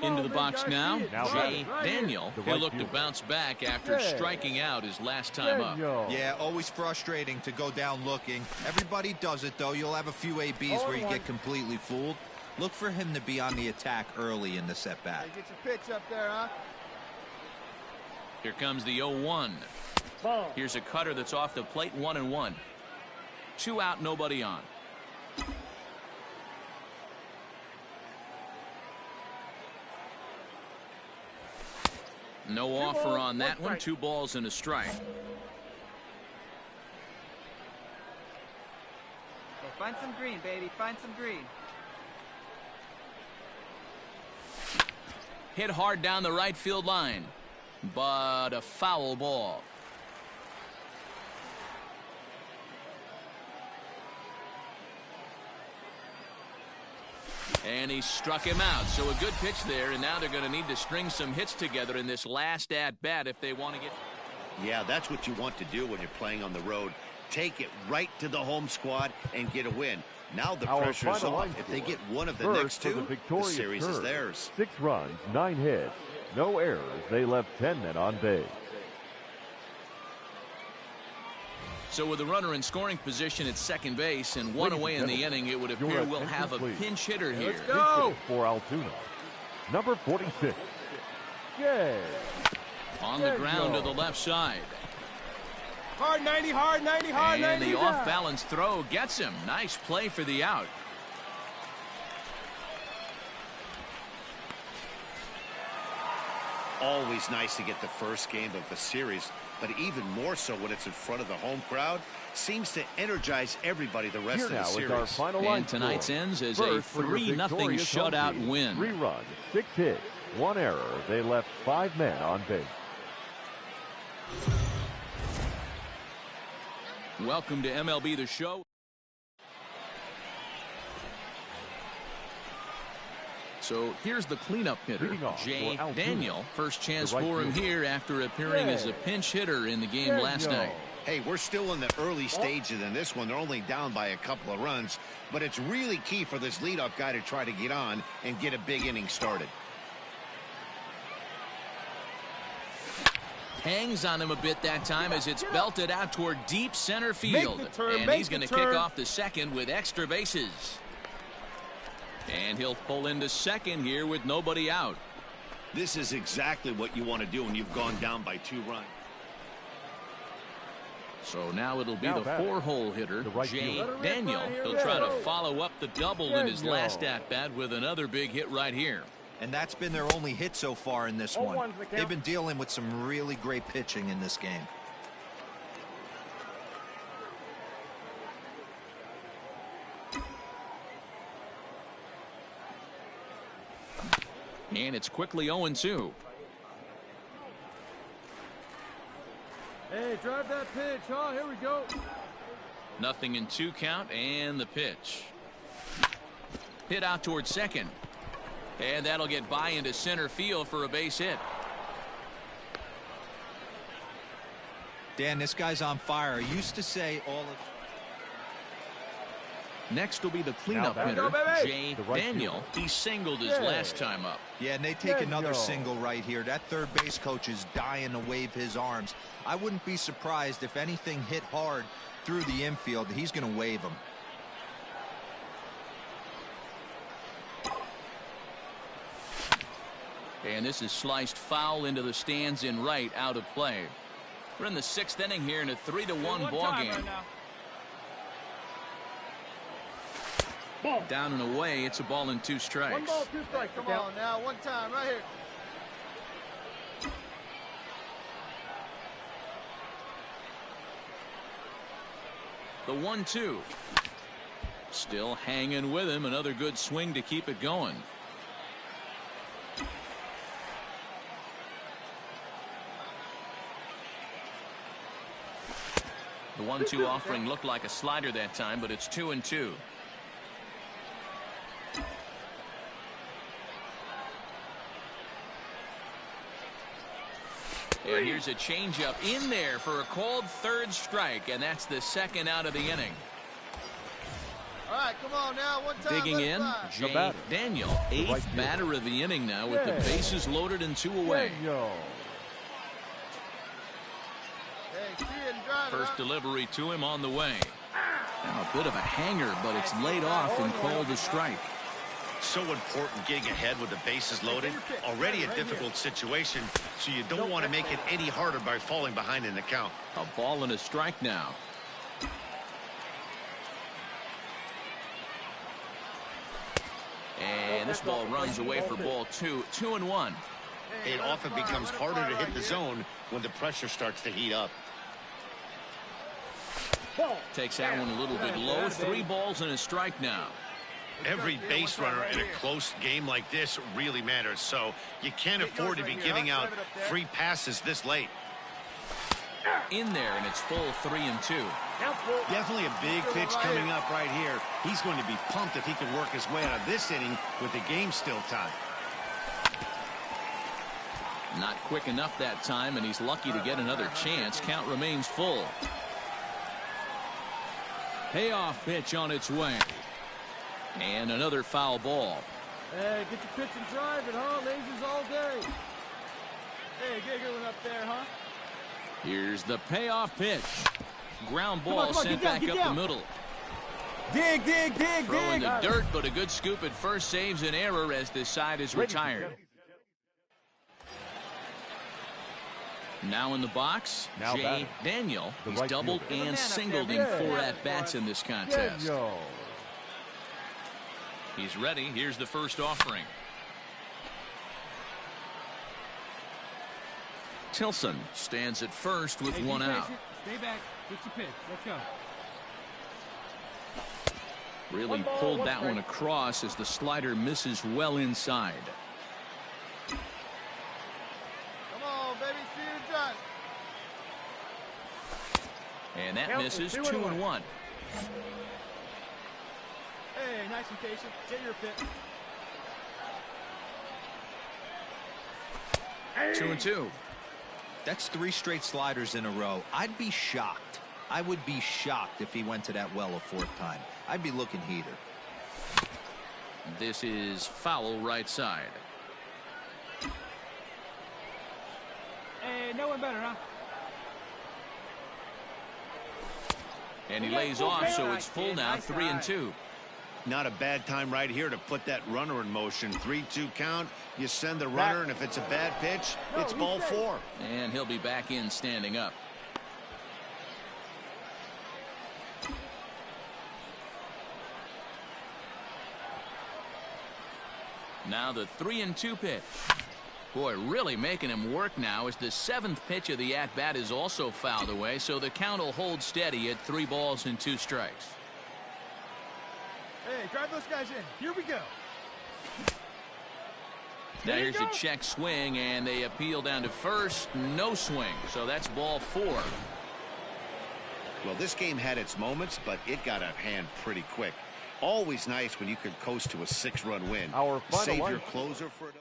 Into the box now, Jay Daniel. He'll look to bounce back after striking out his last time up.
Yeah, always frustrating to go down looking. Everybody does it, though. You'll have a few ABs where you get completely fooled. Look for him to be on the attack early in the setback.
Get your pitch up there, huh?
Here comes the 0-1. Here's a cutter that's off the plate. 1-1. 2 out, nobody on. No offer on that one. 2 balls and a strike.
Okay, find some green, baby. Find some green.
Hit hard down the right field line, but a foul ball. And he struck him out. So a good pitch there, and now they're going to need to string some hits together in this last at-bat if they want to get...
Yeah, that's what you want to do when you're playing on the road. Take it right to the home squad and get a win. Now the pressure's off. If they get one of the next 2, the series is theirs.
6 runs, 9 hits, no errors. They left 10 men on base.
So with a runner in scoring position at second base and 1 away in the inning, it would appear we'll have a pinch hitter here.
Let's go! For Altoona, number 46, Jay.
On the ground to the left side.
Hard 90, hard 90, hard 90.
And the off-balance throw gets him. Nice play for the out.
Always nice to get the first game of the series, but even more so when it's in front of the home crowd. Seems to energize everybody the rest of the series.
Our final
and tonight's ends as a 3-0 shutout win.
3 runs, 6 hits, 1 error. They left 5 men on base.
Welcome to MLB The Show. So here's the cleanup hitter, Jay Daniel. First chance for him here after appearing as a pinch hitter in the game last night.
Hey, we're still in the early stages in this one. They're only down by a couple of runs, but it's really key for this leadoff guy to try to get on and get a big inning started.
Hangs on him a bit that time as it's belted out toward deep center field. And he's going to kick off the second with extra bases. And he'll pull into second here with nobody out.
This is exactly what you want to do when you've gone down by 2 runs.
So now it'll be the 4-hole hitter, Jay Daniel. He'll try to follow up the double in his last at-bat with another big hit right here.
And that's been their only hit so far in this one. They've been dealing with some really great pitching in this game.
And it's quickly 0-2.
Hey, drive that pitch, huh? Here we go.
0-2 count, and the pitch. Hit out towards second. And that'll get by into center field for a base hit.
Dan, this guy's on fire. I used to say all of...
Next will be the cleanup hitter, Jay Daniel. He singled his last time up.
Yeah, and they take another single right here. That third base coach is dying to wave his arms. I wouldn't be surprised if anything hit hard through the infield. He's going to wave him.
And this is sliced foul into the stands in right, out of play. We're in the 6th inning here in a 3-1 ball game.
Ball.
Down and away, it's a ball and 2 strikes.
1 ball, 2 strikes.
Come on now, one time right here.
The 1-2. Still hanging with him. Another good swing to keep it going. The 1-2 offering looked like a slider that time, but it's 2-2. And here's a changeup in there for a called 3rd strike, and that's the 2nd out of the inning.
All right, come on now, one time.
Digging in, Jay Daniel, 8th batter of the inning now with the bases loaded and 2 away. First delivery to him on the way. Now a bit of a hanger, but it's laid off and called a strike.
So important getting ahead with the bases loaded. Already a difficult situation, so you don't want to make it any harder by falling behind in the count.
A ball and a strike now. And this ball runs away for ball 2. 2-1.
It often becomes harder to hit the zone when the pressure starts to heat up.
Takes that one a little bit low. 3 balls and a strike now.
Every base runner in a close game like this really matters, so you can't afford to be giving out free passes this late.
In there, and it's full 3-2.
Definitely a big pitch coming up right here. He's going to be pumped if he can work his way out of this inning with the game still tied.
Not quick enough that time, and he's lucky to get another chance. Count remains full. Payoff pitch on its way. And another foul ball.
Hey, get your pitch and drive it, huh? Lasers all day. Hey, get a good one up there, huh?
Here's the payoff pitch. Ground ball sent back up the middle.
Dig, dig, dig,
Throw in
dig.
the dirt, but a good scoop at first saves an error as this side is retired. Now in the box, Jay Daniel. He's doubled and singled in 4 at-bats in this contest. He's ready. Here's the first offering. Tilson stands at first with 1 out.
Stay back. Get your pitch. Let's go.
Really pulled that one across as the slider misses well inside.
Come on, baby. See you done.
And that misses. 2-1.
Hey, nice and patient. Get your pitch.
2-2.
That's 3 straight sliders in a row. I'd be shocked. I would be shocked if he went to that well a 4th time. I'd be looking heater.
This is foul right side.
Hey, Hey, no one better, huh?
And he lays off, so it's full now, 3-2.
Not a bad time right here to put that runner in motion. 3-2 count. You send the runner, and if it's a bad pitch, it's ball 4.
And he'll be back in standing up. Now the 3-2 pitch. Boy, really making him work now as the 7th pitch of the at-bat is also fouled away, so the count will hold steady at 3 balls and 2 strikes.
Hey, drive those guys in. Here we go.
Now here's a check swing, and they appeal down to first. No swing, so that's ball 4.
Well, this game had its moments, but it got out of hand pretty quick. Always nice when you could coast to a 6-run win.
Our final
Save
one.
your closer for it.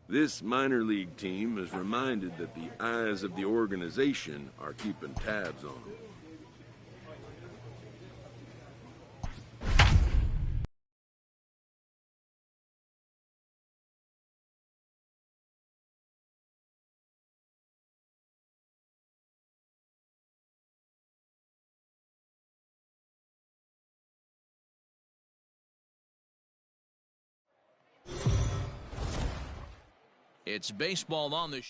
This minor league team is reminded that the eyes of the organization are keeping tabs on them.
It's baseball on the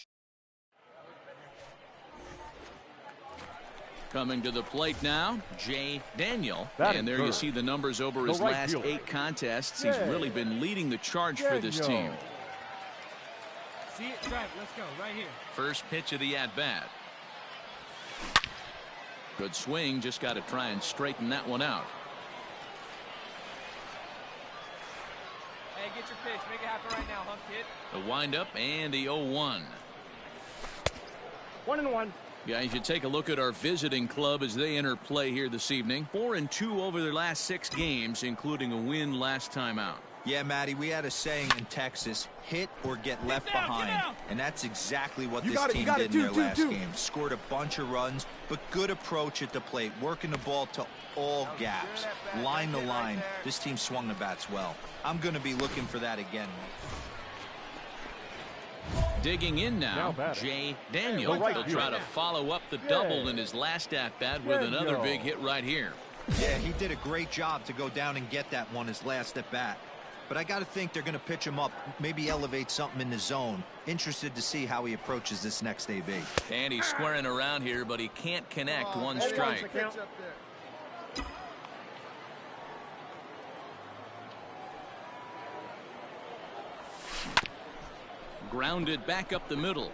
coming to the plate now, Jay Daniel. And there you see the numbers over his last 8 contests. He's really been leading the charge for this team.
See it, strike. Let's go right here.
First pitch of the at-bat. Good swing. Just got to try and straighten that one out.
Hey, get your pitch. Make it happen right now, hump kid.
The windup and the 0-1.
1-1.
Guys, you take a look at our visiting club as they enter play here this evening. 4-2 over their last 6 games, including a win last time out.
Yeah, Matty, we had a saying in Texas, hit or get left behind. And that's exactly what this team did in their last game. Scored a bunch of runs, but good approach at the plate, working the ball to all gaps. Line to line. This team swung the bats well. I'm going to be looking for that again.
Digging in now, Jay Daniel. He'll try to follow up the double in his last at-bat with another big hit right here.
Yeah, he did a great job to go down and get that one his last at-bat. But I got to think they're going to pitch him up, maybe elevate something in the zone. Interested to see how he approaches this next AB.
And he's squaring around here, but he can't connect. One strike. Grounded back up the middle.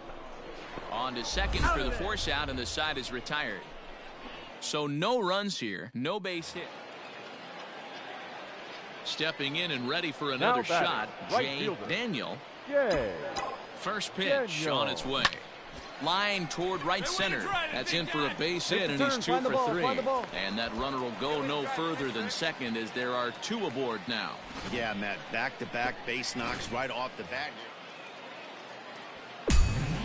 On to second for the force out, and the side is retired. So no runs here, no base hit. Stepping in and ready for another shot, Jay Daniel. First pitch on its way. Line toward right center. That's in for a base hit, and he's 2 for 3. And that runner will go no further than second, as there are 2 aboard now.
Yeah, Matt, back-to-back base knocks right off the bat.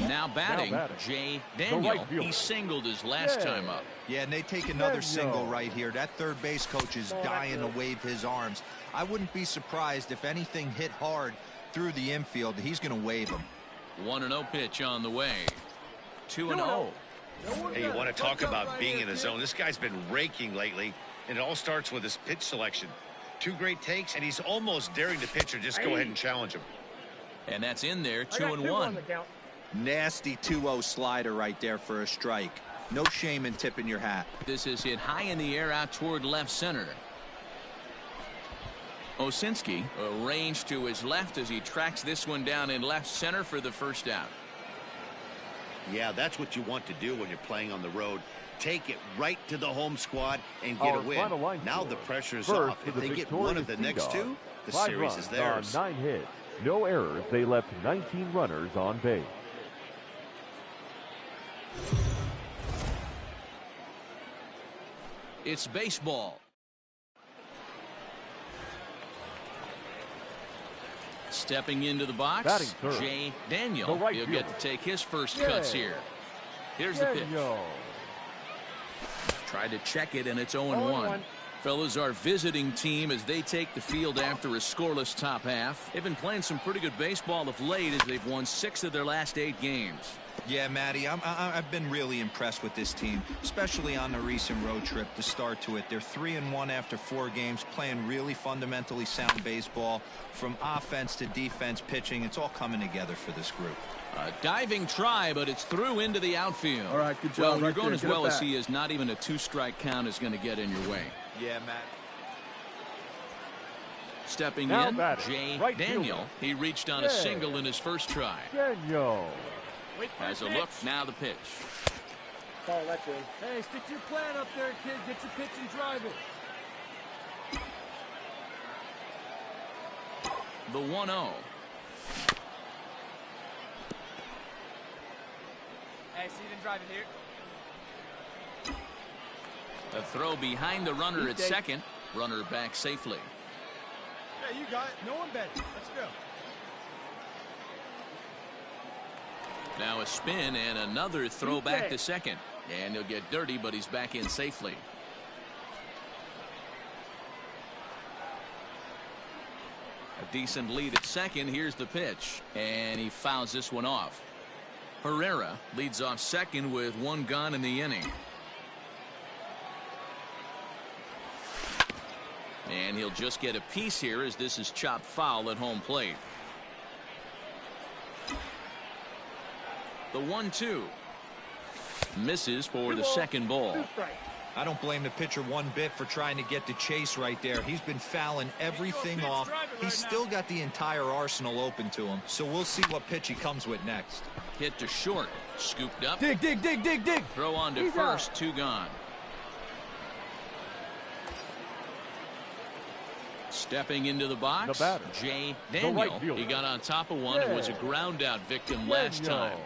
Now batting, Jay Daniel. He singled his last time up.
Yeah, and they take another single right here. That third base coach is dying to wave his arms. I wouldn't be surprised if anything hit hard through the infield. He's going to wave him.
1-0 pitch on the way. 2-0.
Hey, you want to talk about being in a zone? This guy's been raking lately, and it all starts with his pitch selection. 2 great takes, and he's almost daring the pitcher just go ahead and challenge him.
And that's in there, 2-1.
Nasty 2-0 slider right there for a strike. No shame in tipping your hat.
This is hit high in the air out toward left center. Osinski arranged to his left as he tracks this one down in left center for the first out.
Yeah, that's what you want to do when you're playing on the road. Take it right to the home squad and get a win. Now the pressure's off. If they get one of the next 2, the series is theirs.
9 hits, no errors. They left 19 runners on base.
It's baseball. Stepping into the box, Jay Daniel. He'll get to take his first cuts here. Here's the pitch. Tried to check it, and it's 0-1. Fellas, our visiting team as they take the field after a scoreless top half. They've been playing some pretty good baseball of late as they've won 6 of their last 8 games.
Yeah, Matty, I've been really impressed with this team, especially on the recent road trip to start to it. They're 3-1 after 4 games, playing really fundamentally sound baseball. From offense to defense, pitching, it's all coming together for this group.
A diving try, but it's through into the outfield.
All right, good job.
Well, when you're going as well as he is, not even a 2-strike count is going to get in your way.
Yeah, Matt.
Stepping in, Jay Daniel. He reached on a single in his first try. Has a look, now the pitch.
Oh, that's in.
Hey, stick your plan up there, kid. Get your pitch and drive it.
The 1-0.
Hey, see them driving here.
A throw behind the runner at second. Runner back safely.
Yeah, you got it. No one bet. Let's go.
Now a spin and another throw back to second. And he'll get dirty, but he's back in safely. A decent lead at second. Here's the pitch. And he fouls this one off. Herrera leads off second with 1 gone in the inning. And he'll just get a piece here as this is chopped foul at home plate. The 1-2 misses for the second ball.
I don't blame the pitcher one bit for trying to get the chase right there. He's been fouling everything off. He's still got the entire arsenal open to him. So we'll see what pitch he comes with next.
Hit to short. Scooped up.
Dig.
Throw on to first. 2 gone. Stepping into the box, Jay Daniel. He got on top of one. It was a ground out victim last time.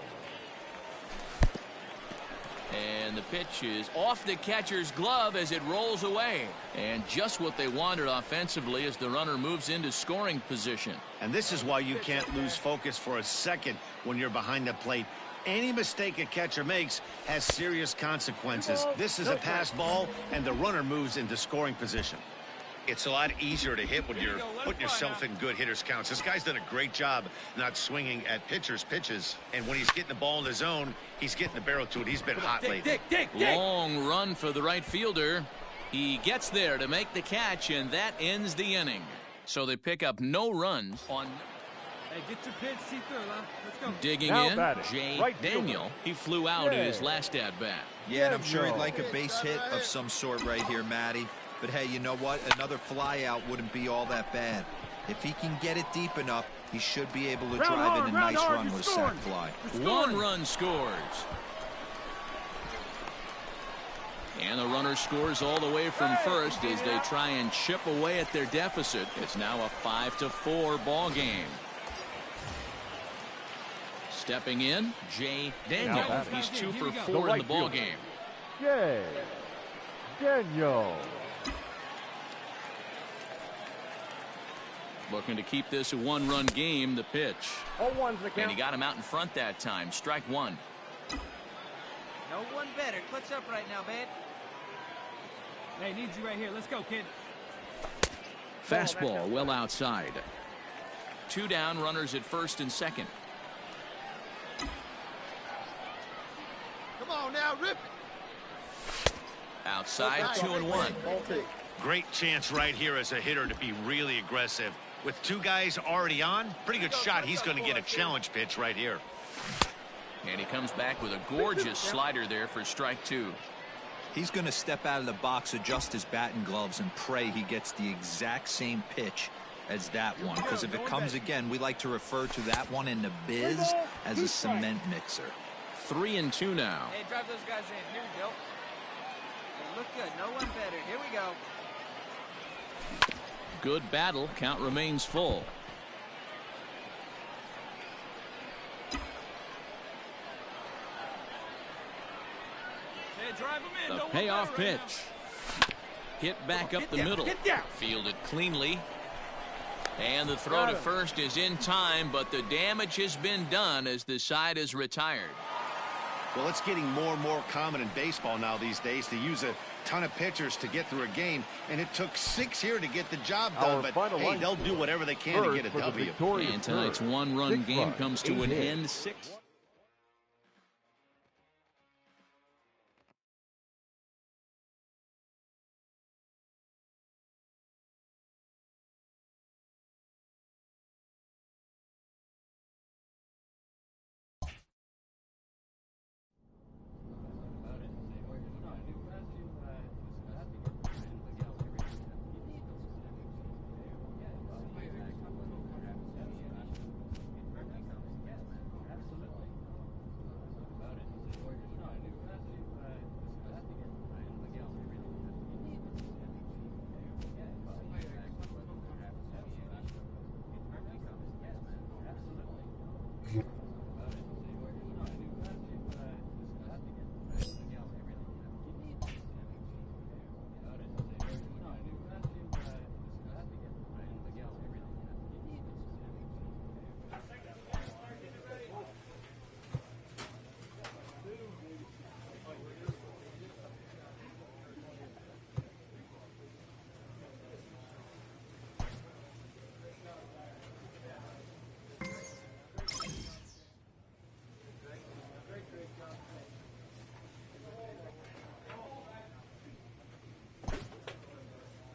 And the pitch is off the catcher's glove as it rolls away. And just what they wanted offensively as the runner moves into scoring position.
And this is why you can't lose focus for a second when you're behind the plate. Any mistake a catcher makes has serious consequences. This is a pass ball, and the runner moves into scoring position. It's a lot easier to hit when you're putting yourself in good hitters' counts. This guy's done a great job not swinging at pitchers' pitches. And when he's getting the ball in the zone, he's getting the barrel to it. He's been hot lately.
Long run for the right fielder. He gets there to make the catch, and that ends the inning. So they pick up no runs on.
Hey, get your pitch, see through, huh? Let's go.
Digging in, Jay Daniel. He flew out in his last at-bat.
Yeah, and I'm sure he'd like a base hit of some sort right here, Matty. But hey, you know what? Another fly out wouldn't be all that bad. If he can get it deep enough, He should be able to drive in a nice run with a sac fly.
1 run scores. And the runner scores all the way from first as they try and chip away at their deficit. It's now a 5-4 ball game. Stepping in, Jay Daniel. He's 2 for 4 in the ball game.
Jay Daniel.
Looking to keep this a 1-run game. The pitch. And he got him out in front that time. Strike 1.
No one better. Clutch up right now, man.
Hey, need you right here. Let's go, kid.
Fastball well outside. 2 down, runners at first and second.
Come on now, rip it.
Outside, 2-1.
Great chance right here as a hitter to be really aggressive. With 2 guys already on, pretty good shot. He's going to get a challenge pitch right here.
And he comes back with a gorgeous slider there for strike 2.
He's going to step out of the box, adjust his batting gloves, and pray he gets the exact same pitch as that one. Because if it comes again, we like to refer to that one in the biz as a cement mixer.
3-2 now.
Hey, drive those guys in. Here we go. They look good. No one better. Here we go.
Good battle. Count remains full.
Hey, drive them in.
The payoff pitch. Hit back up the middle. Fielded cleanly. And the throw to first is in time, but the damage has been done as the side is retired.
Well, it's getting more and more common in baseball now these days to use a ton of pitchers to get through a game, and it took 6 here to get the job done, but hey, they'll do whatever they can to get a W.
And tonight's 1-run game comes to an end. 6.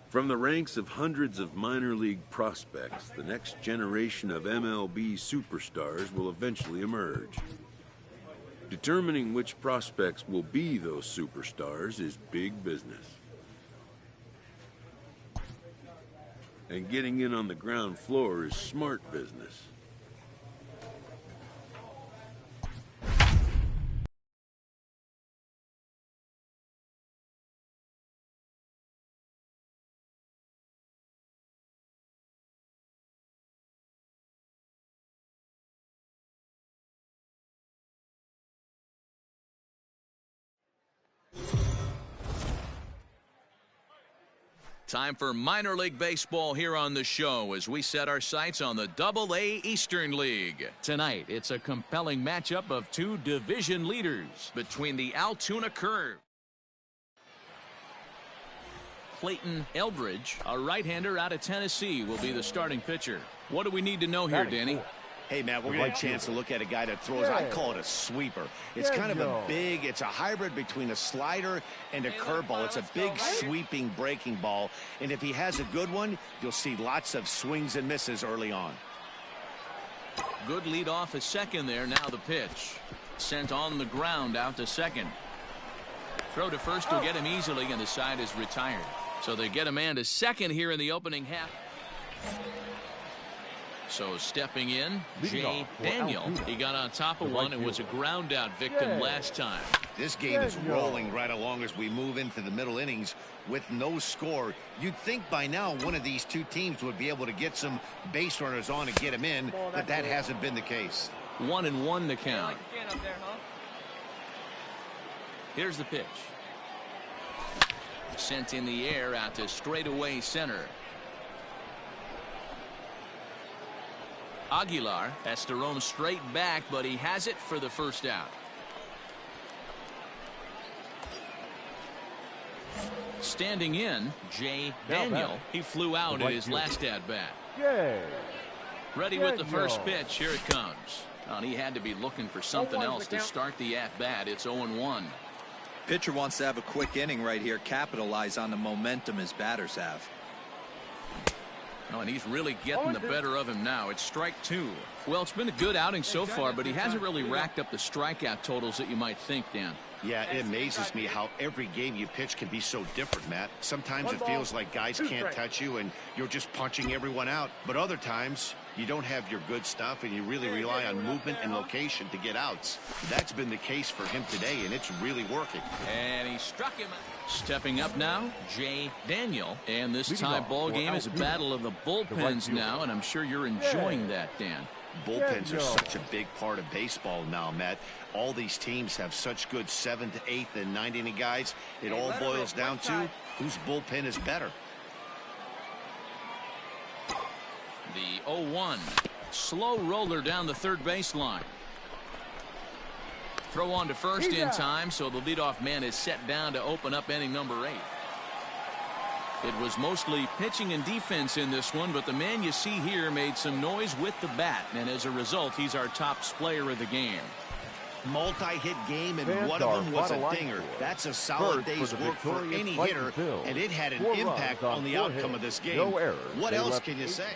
From the ranks of hundreds of minor league prospects, the next generation of MLB superstars will eventually emerge. Determining which prospects will be those superstars is big business. And getting in on the ground floor is smart business.
Time for minor league baseball here on the show as we set our sights on the Double-A Eastern League. Tonight, it's a compelling matchup of 2 division leaders between the Altoona Curve. Clayton Eldridge, a right-hander out of Tennessee, will be the starting pitcher. What do we need to know here, Danny?
Hey, Matt, we're getting a chance to look at a guy that throws, I call it a sweeper. It's kind of it's a hybrid between a slider and a curveball. It's a big sweeping breaking ball, and if he has a good one, you'll see lots of swings and misses early on.
Good lead off at second there. Now the pitch. Sent on the ground out to second. Throw to first will get him easily, and the side is retired. So they get a man to second here in the opening half. So stepping in, Jay Daniel. He got on top of one and was a ground out victim last time.
This game is rolling right along as we move into the middle innings with no score. You'd think by now one of these two teams would be able to get some base runners on and get them in, but that hasn't been the case.
1-1 the count. Here's the pitch. Sent in the air out to straightaway center. Aguilar has to roam straight back, but he has it for the first out. Standing in, Jay Daniel. He flew out in his last at-bat. Ready with the first pitch. Here it comes. Well, he had to be looking for something else to start the at-bat. It's 0-1.
Pitcher wants to have a quick inning right here, capitalize on the momentum his batters have.
Oh, and he's really getting the better of him now. It's strike two. Well, it's been a good outing so far, but he hasn't really racked up the strikeout totals that you might think, Dan.
Yeah, it amazes me how every game you pitch can be so different, Matt. Sometimes it feels like guys can't touch you and you're just punching everyone out. But other times, you don't have your good stuff and you really rely on movement and location to get outs. That's been the case for him today, and it's really working.
And he struck him. Stepping up now, Jay Daniel. And this tie ball game is a battle of the bullpens now, and I'm sure you're enjoying that, Dan.
Bullpens are such a big part of baseball now, Matt. All these teams have such good 7th, 8th, and 9th inning guys. It all boils down to whose bullpen is better.
The 0-1. Slow roller down the third baseline. Throw on to first in time, so the leadoff man is set down to open up inning number 8. It was mostly pitching and defense in this one, but the man you see here made some noise with the bat, and as a result, he's our top player of the game.
Multi-hit game, and one of them was a dinger. That's a solid day's work for any hitter, and it had an impact on the outcome of this game. What else can you say?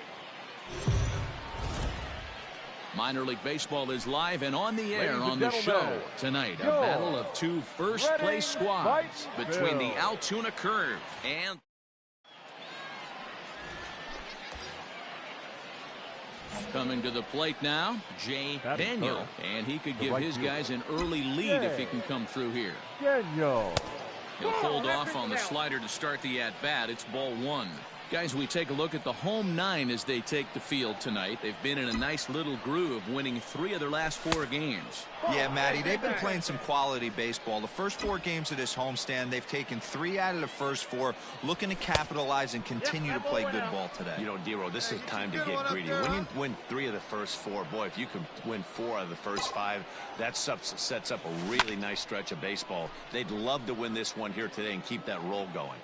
Minor League Baseball is live and on the air on the show tonight. A battle of two first-place squads between the Altoona Curve and... Coming to the plate now, Jay Daniel, and he could give his guys an early lead if he can come through here. He'll hold off on the slider to start the at-bat. It's ball 1. Guys, we take a look at the home 9 as they take the field tonight. They've been in a nice little groove, winning 3 of their last 4 games.
Yeah, Matty, they've been playing some quality baseball. The first 4 games of this homestand, they've taken 3 out of the first 4, looking to capitalize and continue to play good ball today.
You know, Dero, this is time to get greedy. When you win 3 of the first 4, boy, if you can win 4 out of the first 5, that sets up a really nice stretch of baseball. They'd love to win this one here today and keep that roll going.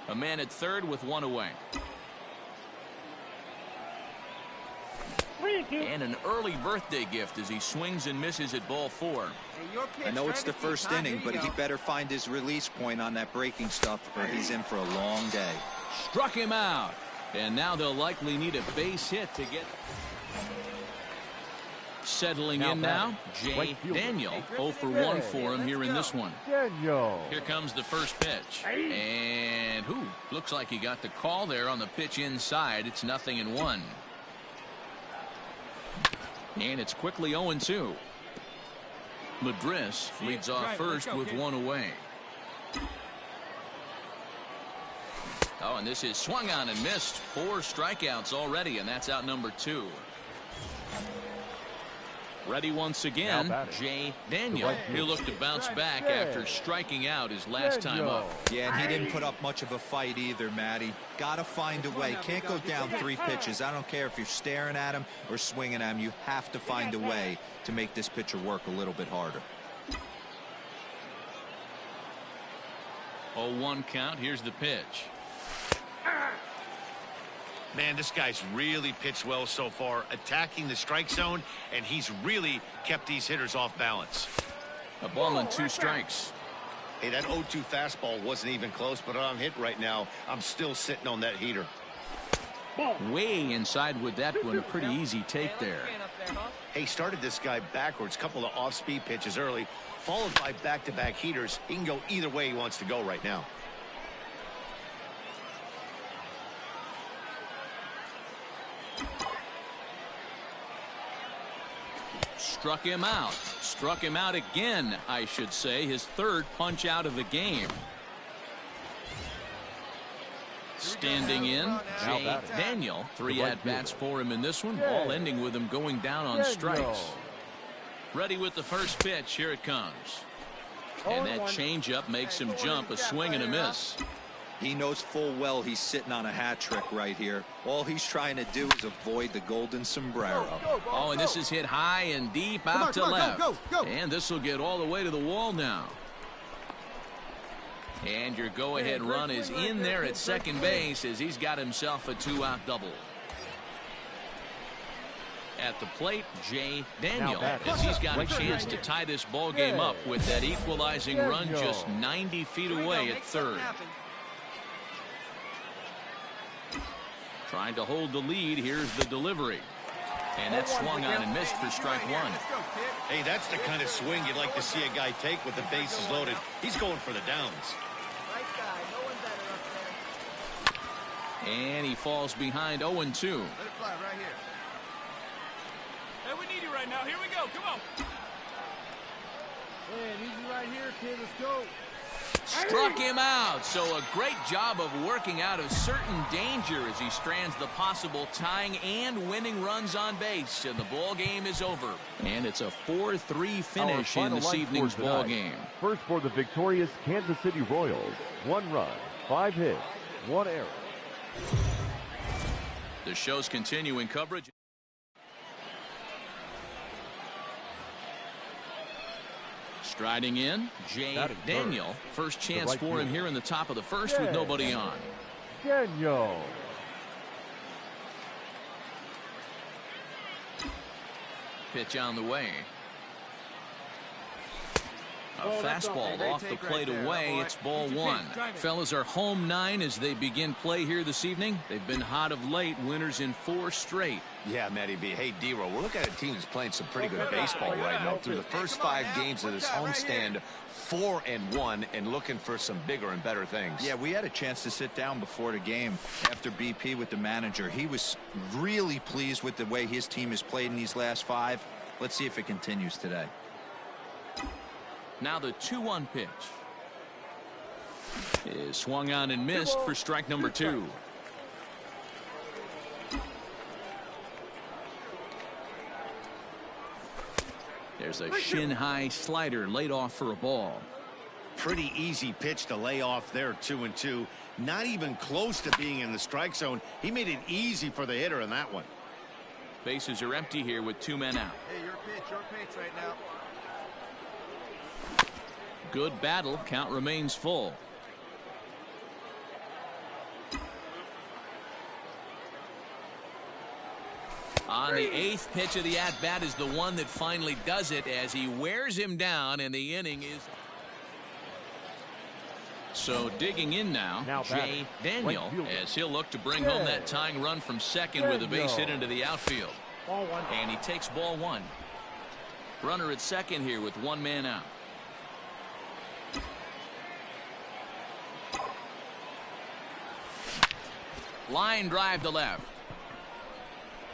A man at third with 1 away. And an early birthday gift as he swings and misses at ball 4.
I know it's the first inning, but he better find his release point on that breaking stuff or he's in for a long day.
Struck him out. And now they'll likely need a base hit to get... Settling in now, Jay Daniel. 0 for 1 for him here in this one. Here comes the first pitch. And looks like he got the call there on the pitch inside. It's 0-1. And it's quickly 0-2. Madris leads off first with 1 away. Oh, and this is swung on and missed. 4 strikeouts already, and that's out number 2. Ready once again, Jay Daniel. He'll look to bounce back after striking out his last time up.
Yeah, and he didn't put up much of a fight either, Matty. Gotta find a way. Can't go down 3 pitches. I don't care if you're staring at him or swinging at him. You have to find a way to make this pitcher work a little bit harder.
0-1 count. Here's the pitch.
Man, this guy's really pitched well so far, attacking the strike zone, and he's really kept these hitters off balance.
A ball and 2 strikes.
Hey, that 0-2 fastball wasn't even close, but on hit right now, I'm still sitting on that heater.
Way inside with that one. A pretty easy take there.
Hey, started this guy backwards, couple of off-speed pitches early, followed by back-to-back heaters. He can go either way he wants to go right now.
Struck him out. Struck him out again, I should say. His third punch out of the game. Standing in, Jay Daniel. 3 at-bats for him in this one. All ending with him going down on strikes. Ready with the first pitch. Here it comes. And that changeup makes him jump. A swing and a miss.
He knows full well he's sitting on a hat trick right here. All he's trying to do is avoid the golden sombrero.
Oh, and this is hit high and deep out to left. And this will get all the way to the wall now. And your go-ahead run is in there at second base as he's got himself a 2-out double. At the plate, Jay Daniel, as he's got a chance to tie this ball game up with that equalizing run just 90 feet away at third. Trying to hold the lead. Here's the delivery. And that swung on and missed for strike one.
Hey, that's the kind of swing you'd like to see a guy take with the bases loaded. He's going for the downs.
And he falls behind 0-2.
Let it fly right here. Hey, we need you right now. Here we go. Come on. Hey, I need you right here, kid. Let's go.
Struck him out. So a great job of working out of certain danger as he strands the possible tying and winning runs on base. And the ball game is over. And it's a 4-3 finish in this evening's ball game.
First for the victorious Kansas City Royals. 1 run, 5 hits, 1 error.
The show's continuing coverage. Striding in, Jay Daniel. First chance for him here in the top of the first with nobody on.
Daniel.
Pitch on the way. A fastball off the plate away. It's ball 1. Fellas are home 9 as they begin play here this evening. They've been hot of late. Winners in 4 straight.
Yeah, Matty B. Hey, D-Roll, we're looking at a team that's playing some pretty good baseball right now. Through the first 5 games of this homestand, 4-1 and looking for some bigger and better things.
Yeah, we had a chance to sit down before the game after BP with the manager. He was really pleased with the way his team has played in these last 5. Let's see if it continues today.
Now the 2-1 pitch is swung on and missed for strike number 2. There's a shin-high slider laid off for a ball.
Pretty easy pitch to lay off there, 2-2. Not even close to being in the strike zone. He made it easy for the hitter in that one.
Bases are empty here with 2 men out.
Hey, your pitch right now.
Good battle. Count remains full. On the 8th pitch of the at-bat is the one that finally does it as he wears him down, and the inning is... So digging in now Jay Daniel, as he'll look to bring home that tying run from second with a base hit into the outfield. And he takes ball 1. Runner at second here with 1 man out. Line drive to left.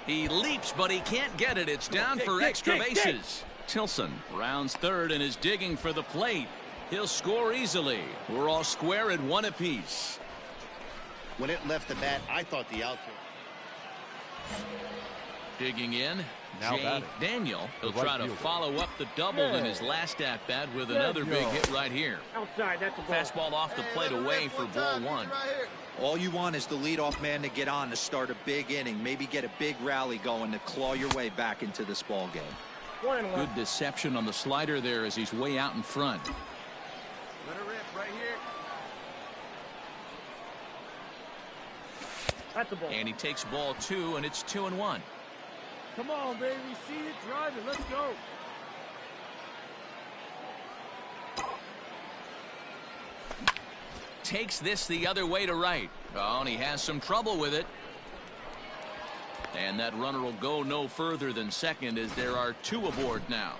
He leaps, but he can't get it. It's down for extra bases. Tilson rounds third and is digging for the plate. He'll score easily. We're all square at 1 apiece.
When it left the bat, I thought the outfield.
Digging in, Jay Daniel. He'll try to follow up the double in his last at-bat with another big hit right here.
Outside, that's a ball.
Fastball off the plate away for ball 1.
All you want is the leadoff man to get on to start a big inning, maybe get a big rally going to claw your way back into this ball game.
Good deception on the slider there as he's way out in front.
Let her rip right here.
That's a ball.
And he takes ball 2, and it's 2-1.
Come on, baby. See it, drive it. Let's go.
Takes this the other way to right. Oh, and he has some trouble with it. And that runner will go no further than second as there are 2 aboard now.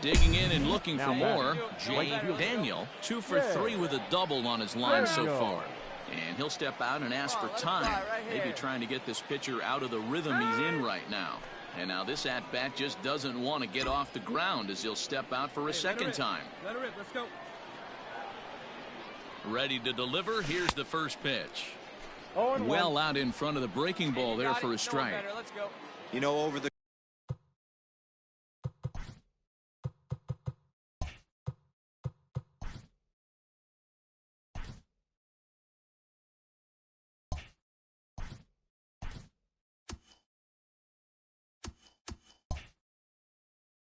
Digging in and looking for more, Jay Daniel. 2 for 3 with a double on his line so far. And he'll step out and ask for time. Maybe trying to get this pitcher out of the rhythm he's in right now. And now this at-bat just doesn't want to get off the ground as he'll step out for a second time.
Let her rip. Let's go.
Ready to deliver. Here's the first pitch.
Oh,
well out in front of the breaking ball there for a strike.
Let's go.
You know, over the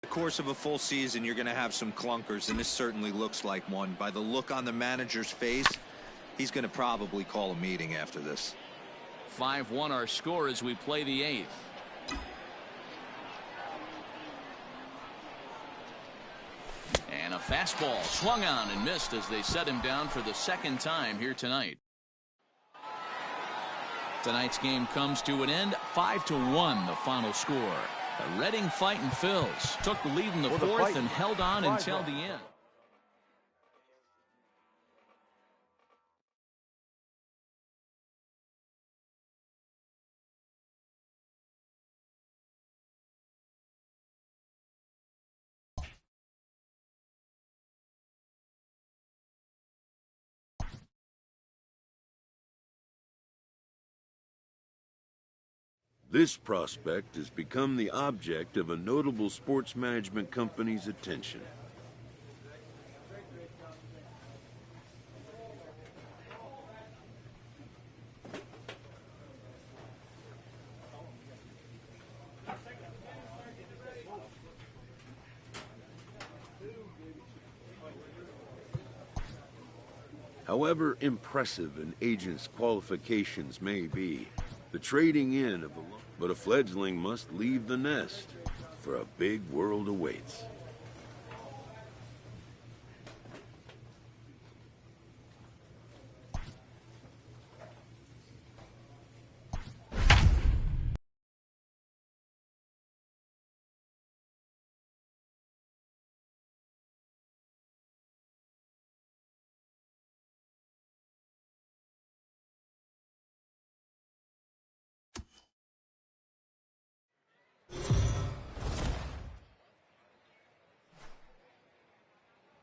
course of a full season, you're going to have some clunkers, and this certainly looks like one. By the look on the manager's face, he's going to probably call a meeting after this.
5-1 our score as we play the 8th. And a fastball swung on and missed as they set him down for the second time here tonight. Tonight's game comes to an end. 5-1 the final score. The Reading Fighting Phils took the lead in the fourth and held on until the end.
This prospect has become the object of a notable sports management company's attention. However impressive an agent's qualifications may be, the trading in of a fledgling must leave the nest, for a big world awaits.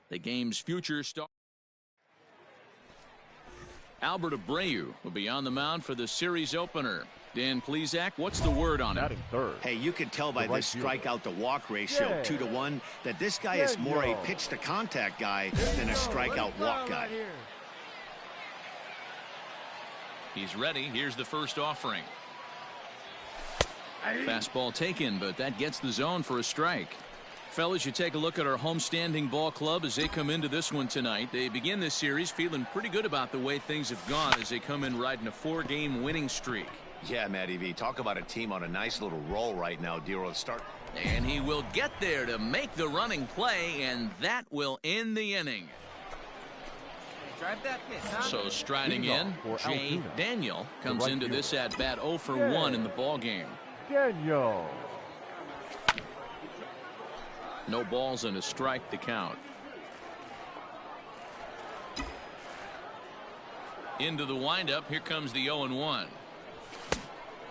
The game's future star Albert Abreu will be on the mound for the series opener. Dan Plesac, what's the word on it?
Hey, you can tell by this strikeout to walk ratio 2-to-1 that this guy is more a pitch to contact guy than a strikeout walk guy.
He's ready. Here's the first offering. Fastball taken, but that gets the zone for a strike. Fellas, you take a look at our homestanding ball club as they come into this one tonight. They begin this series feeling pretty good about the way things have gone as they come in riding a 4-game winning streak.
Yeah, Matty V, talk about a team on a nice little roll right now, Dero. Start.
And he will get there to make the running play, and that will end the inning.
Drive that pitch, huh?
So striding in, Jay Daniel comes into this at-bat 0 for 1 in the ball game.
Daniel.
No balls and a strike to count. Into the windup. Here comes the 0-1.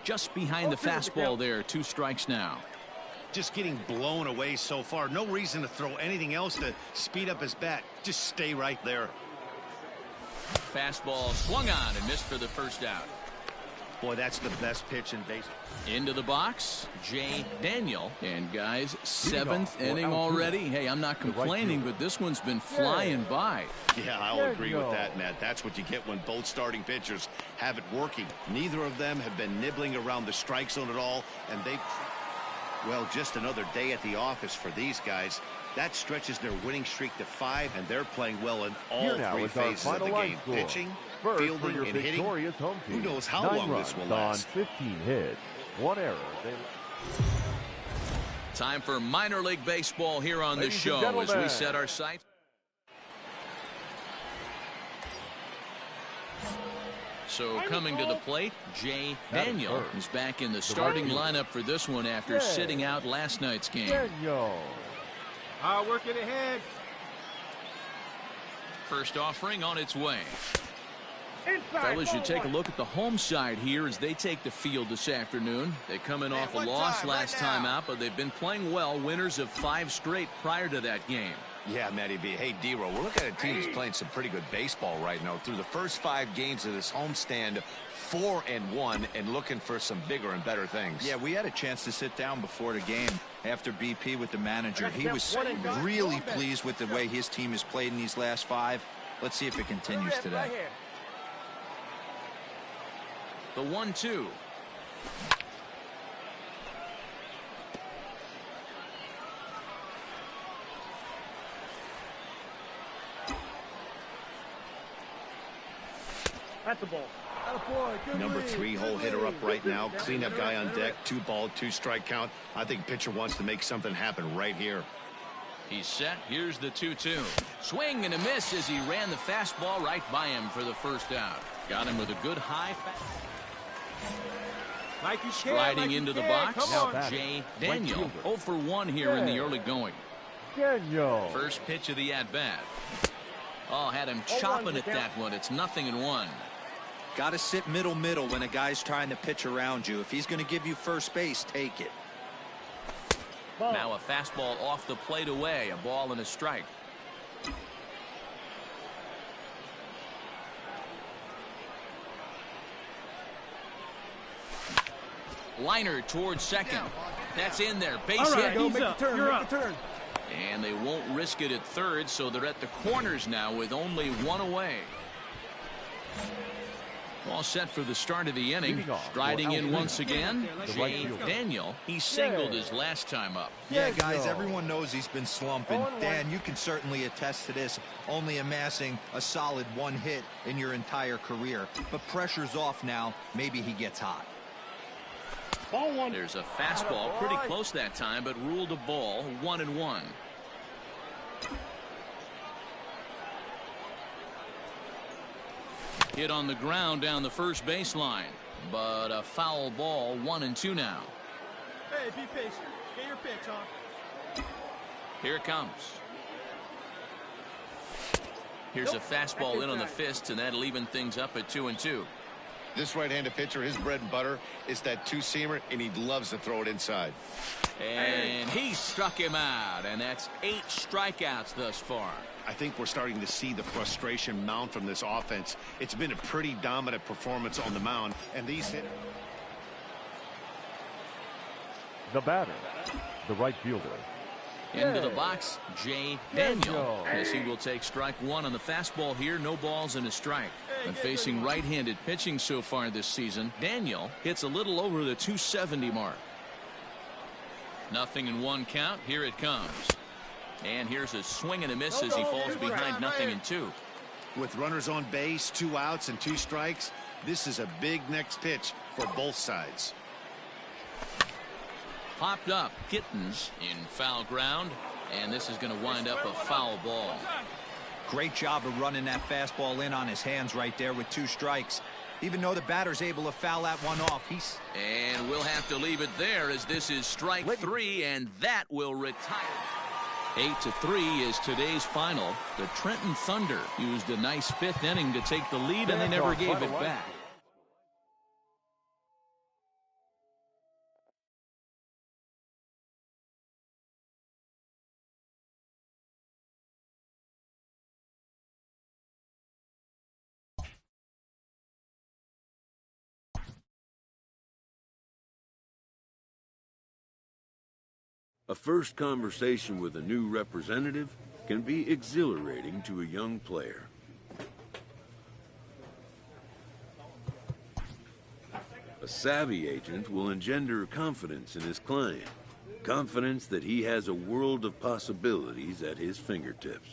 Just behind the fastball there. 2 strikes now.
Just getting blown away so far. No reason to throw anything else to speed up his bat. Just stay right there.
Fastball swung on and missed for the first out.
Boy, that's the best pitch in baseball.
Into the box, Jay Daniel. And guys, 7th inning already. Hey, I'm not complaining, but this one's been flying by.
Yeah, I'll agree with that, Matt. That's what you get when both starting pitchers have it working. Neither of them have been nibbling around the strike zone at all, and well, just another day at the office for these guys. That stretches their winning streak to 5, and they're playing well in all 3 phases of the game. Pitching, fielding, and hitting. Who knows how long this will last.
15 hits, 1 error.
Time for minor league baseball here on the show as we set our sights. So coming to the plate, Jay Daniel is back in the starting lineup for this one after sitting out last night's game.
I'll work it ahead.
First offering on its way. Fellas, you take a look at the home side here as they take the field this afternoon. They come in off a loss last time out, but they've been playing well, winners of 5 straight prior to that game.
Yeah, Matty B. Hey, D-Row, we're looking at a team that's playing some pretty good baseball right now. Through the first 5 games of this homestand, 4-1, and looking for some bigger and better things.
Yeah, we had a chance to sit down before the game after BP with the manager. He was really pleased with the way his team has played in these last 5. Let's see if it continues today.
The 1-2.
That's the ball.
Number 3 hole hitter up right now. Cleanup guy on deck. 2 ball, 2 strike count. I think pitcher wants to make something happen right here.
He's set. Here's the 2-2. Swing and a miss as he ran the fastball right by him for the first out. Got him with a good high fastball. Striding into the box, Jay Daniel. 0 for 1 here in the early going.
Daniel.
First pitch of the at-bat. Oh, had him chopping at that one. It's 0-1.
Got to sit middle when a guy's trying to pitch around you. If he's going to give you first base, take it.
Now a fastball off the plate away. A ball and a strike. Liner towards second. That's in there. Base hit.
Go, make the turn. You're up.
And they won't risk it at third, so they're at the corners now with only 1 away. All set for the start of the inning. Striding in once again, Jay Daniel. He singled his last time up.
Yeah, guys, everyone knows he's been slumping. Dan, you can certainly attest to this, only amassing a solid 1 hit in your entire career. But pressure's off now. Maybe he gets hot.
There's a fastball pretty close that time, but ruled a ball. 1-1. Hit on the ground down the first baseline, but a foul ball. 1-2 now.
Hey, be patient. Get your pitch, huh?
Here it comes. Here's a fastball in on the fist, and that'll even things up at 2-2.
This right-handed pitcher, his bread and butter is that 2-seamer, and he loves to throw it inside.
And he struck him out, and that's 8 strikeouts thus far.
I think we're starting to see the frustration mount from this offense. It's been a pretty dominant performance on the mound, and these hit.
The batter, the right fielder.
Into the box, Jay Daniel. As he will take strike 1 on the fastball here. No balls and a strike. And facing right-handed pitching so far this season, Daniel hits a little over the 270 mark. 0-1 count. Here it comes. And here's a swing and a miss as he falls behind 0-2.
With runners on base, 2 outs and 2 strikes, this is a big next pitch for both sides.
Popped up. Kittens in foul ground, and this is going to wind up a foul ball.
Great job of running that fastball in on his hands right there with 2 strikes. Even though the batter's able to foul that one off,
and we'll have to leave it there as this is strike 3, and that will retire. 8-3 is today's final. The Trenton Thunder used a nice 5th inning to take the lead, and they never gave it back.
A first conversation with a new representative can be exhilarating to a young player. A savvy agent will engender confidence in his client, confidence that he has a world of possibilities at his fingertips.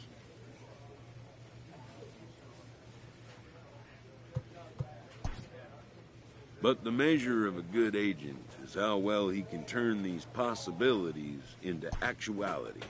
But the measure of a good agent is how well he can turn these possibilities into actualities.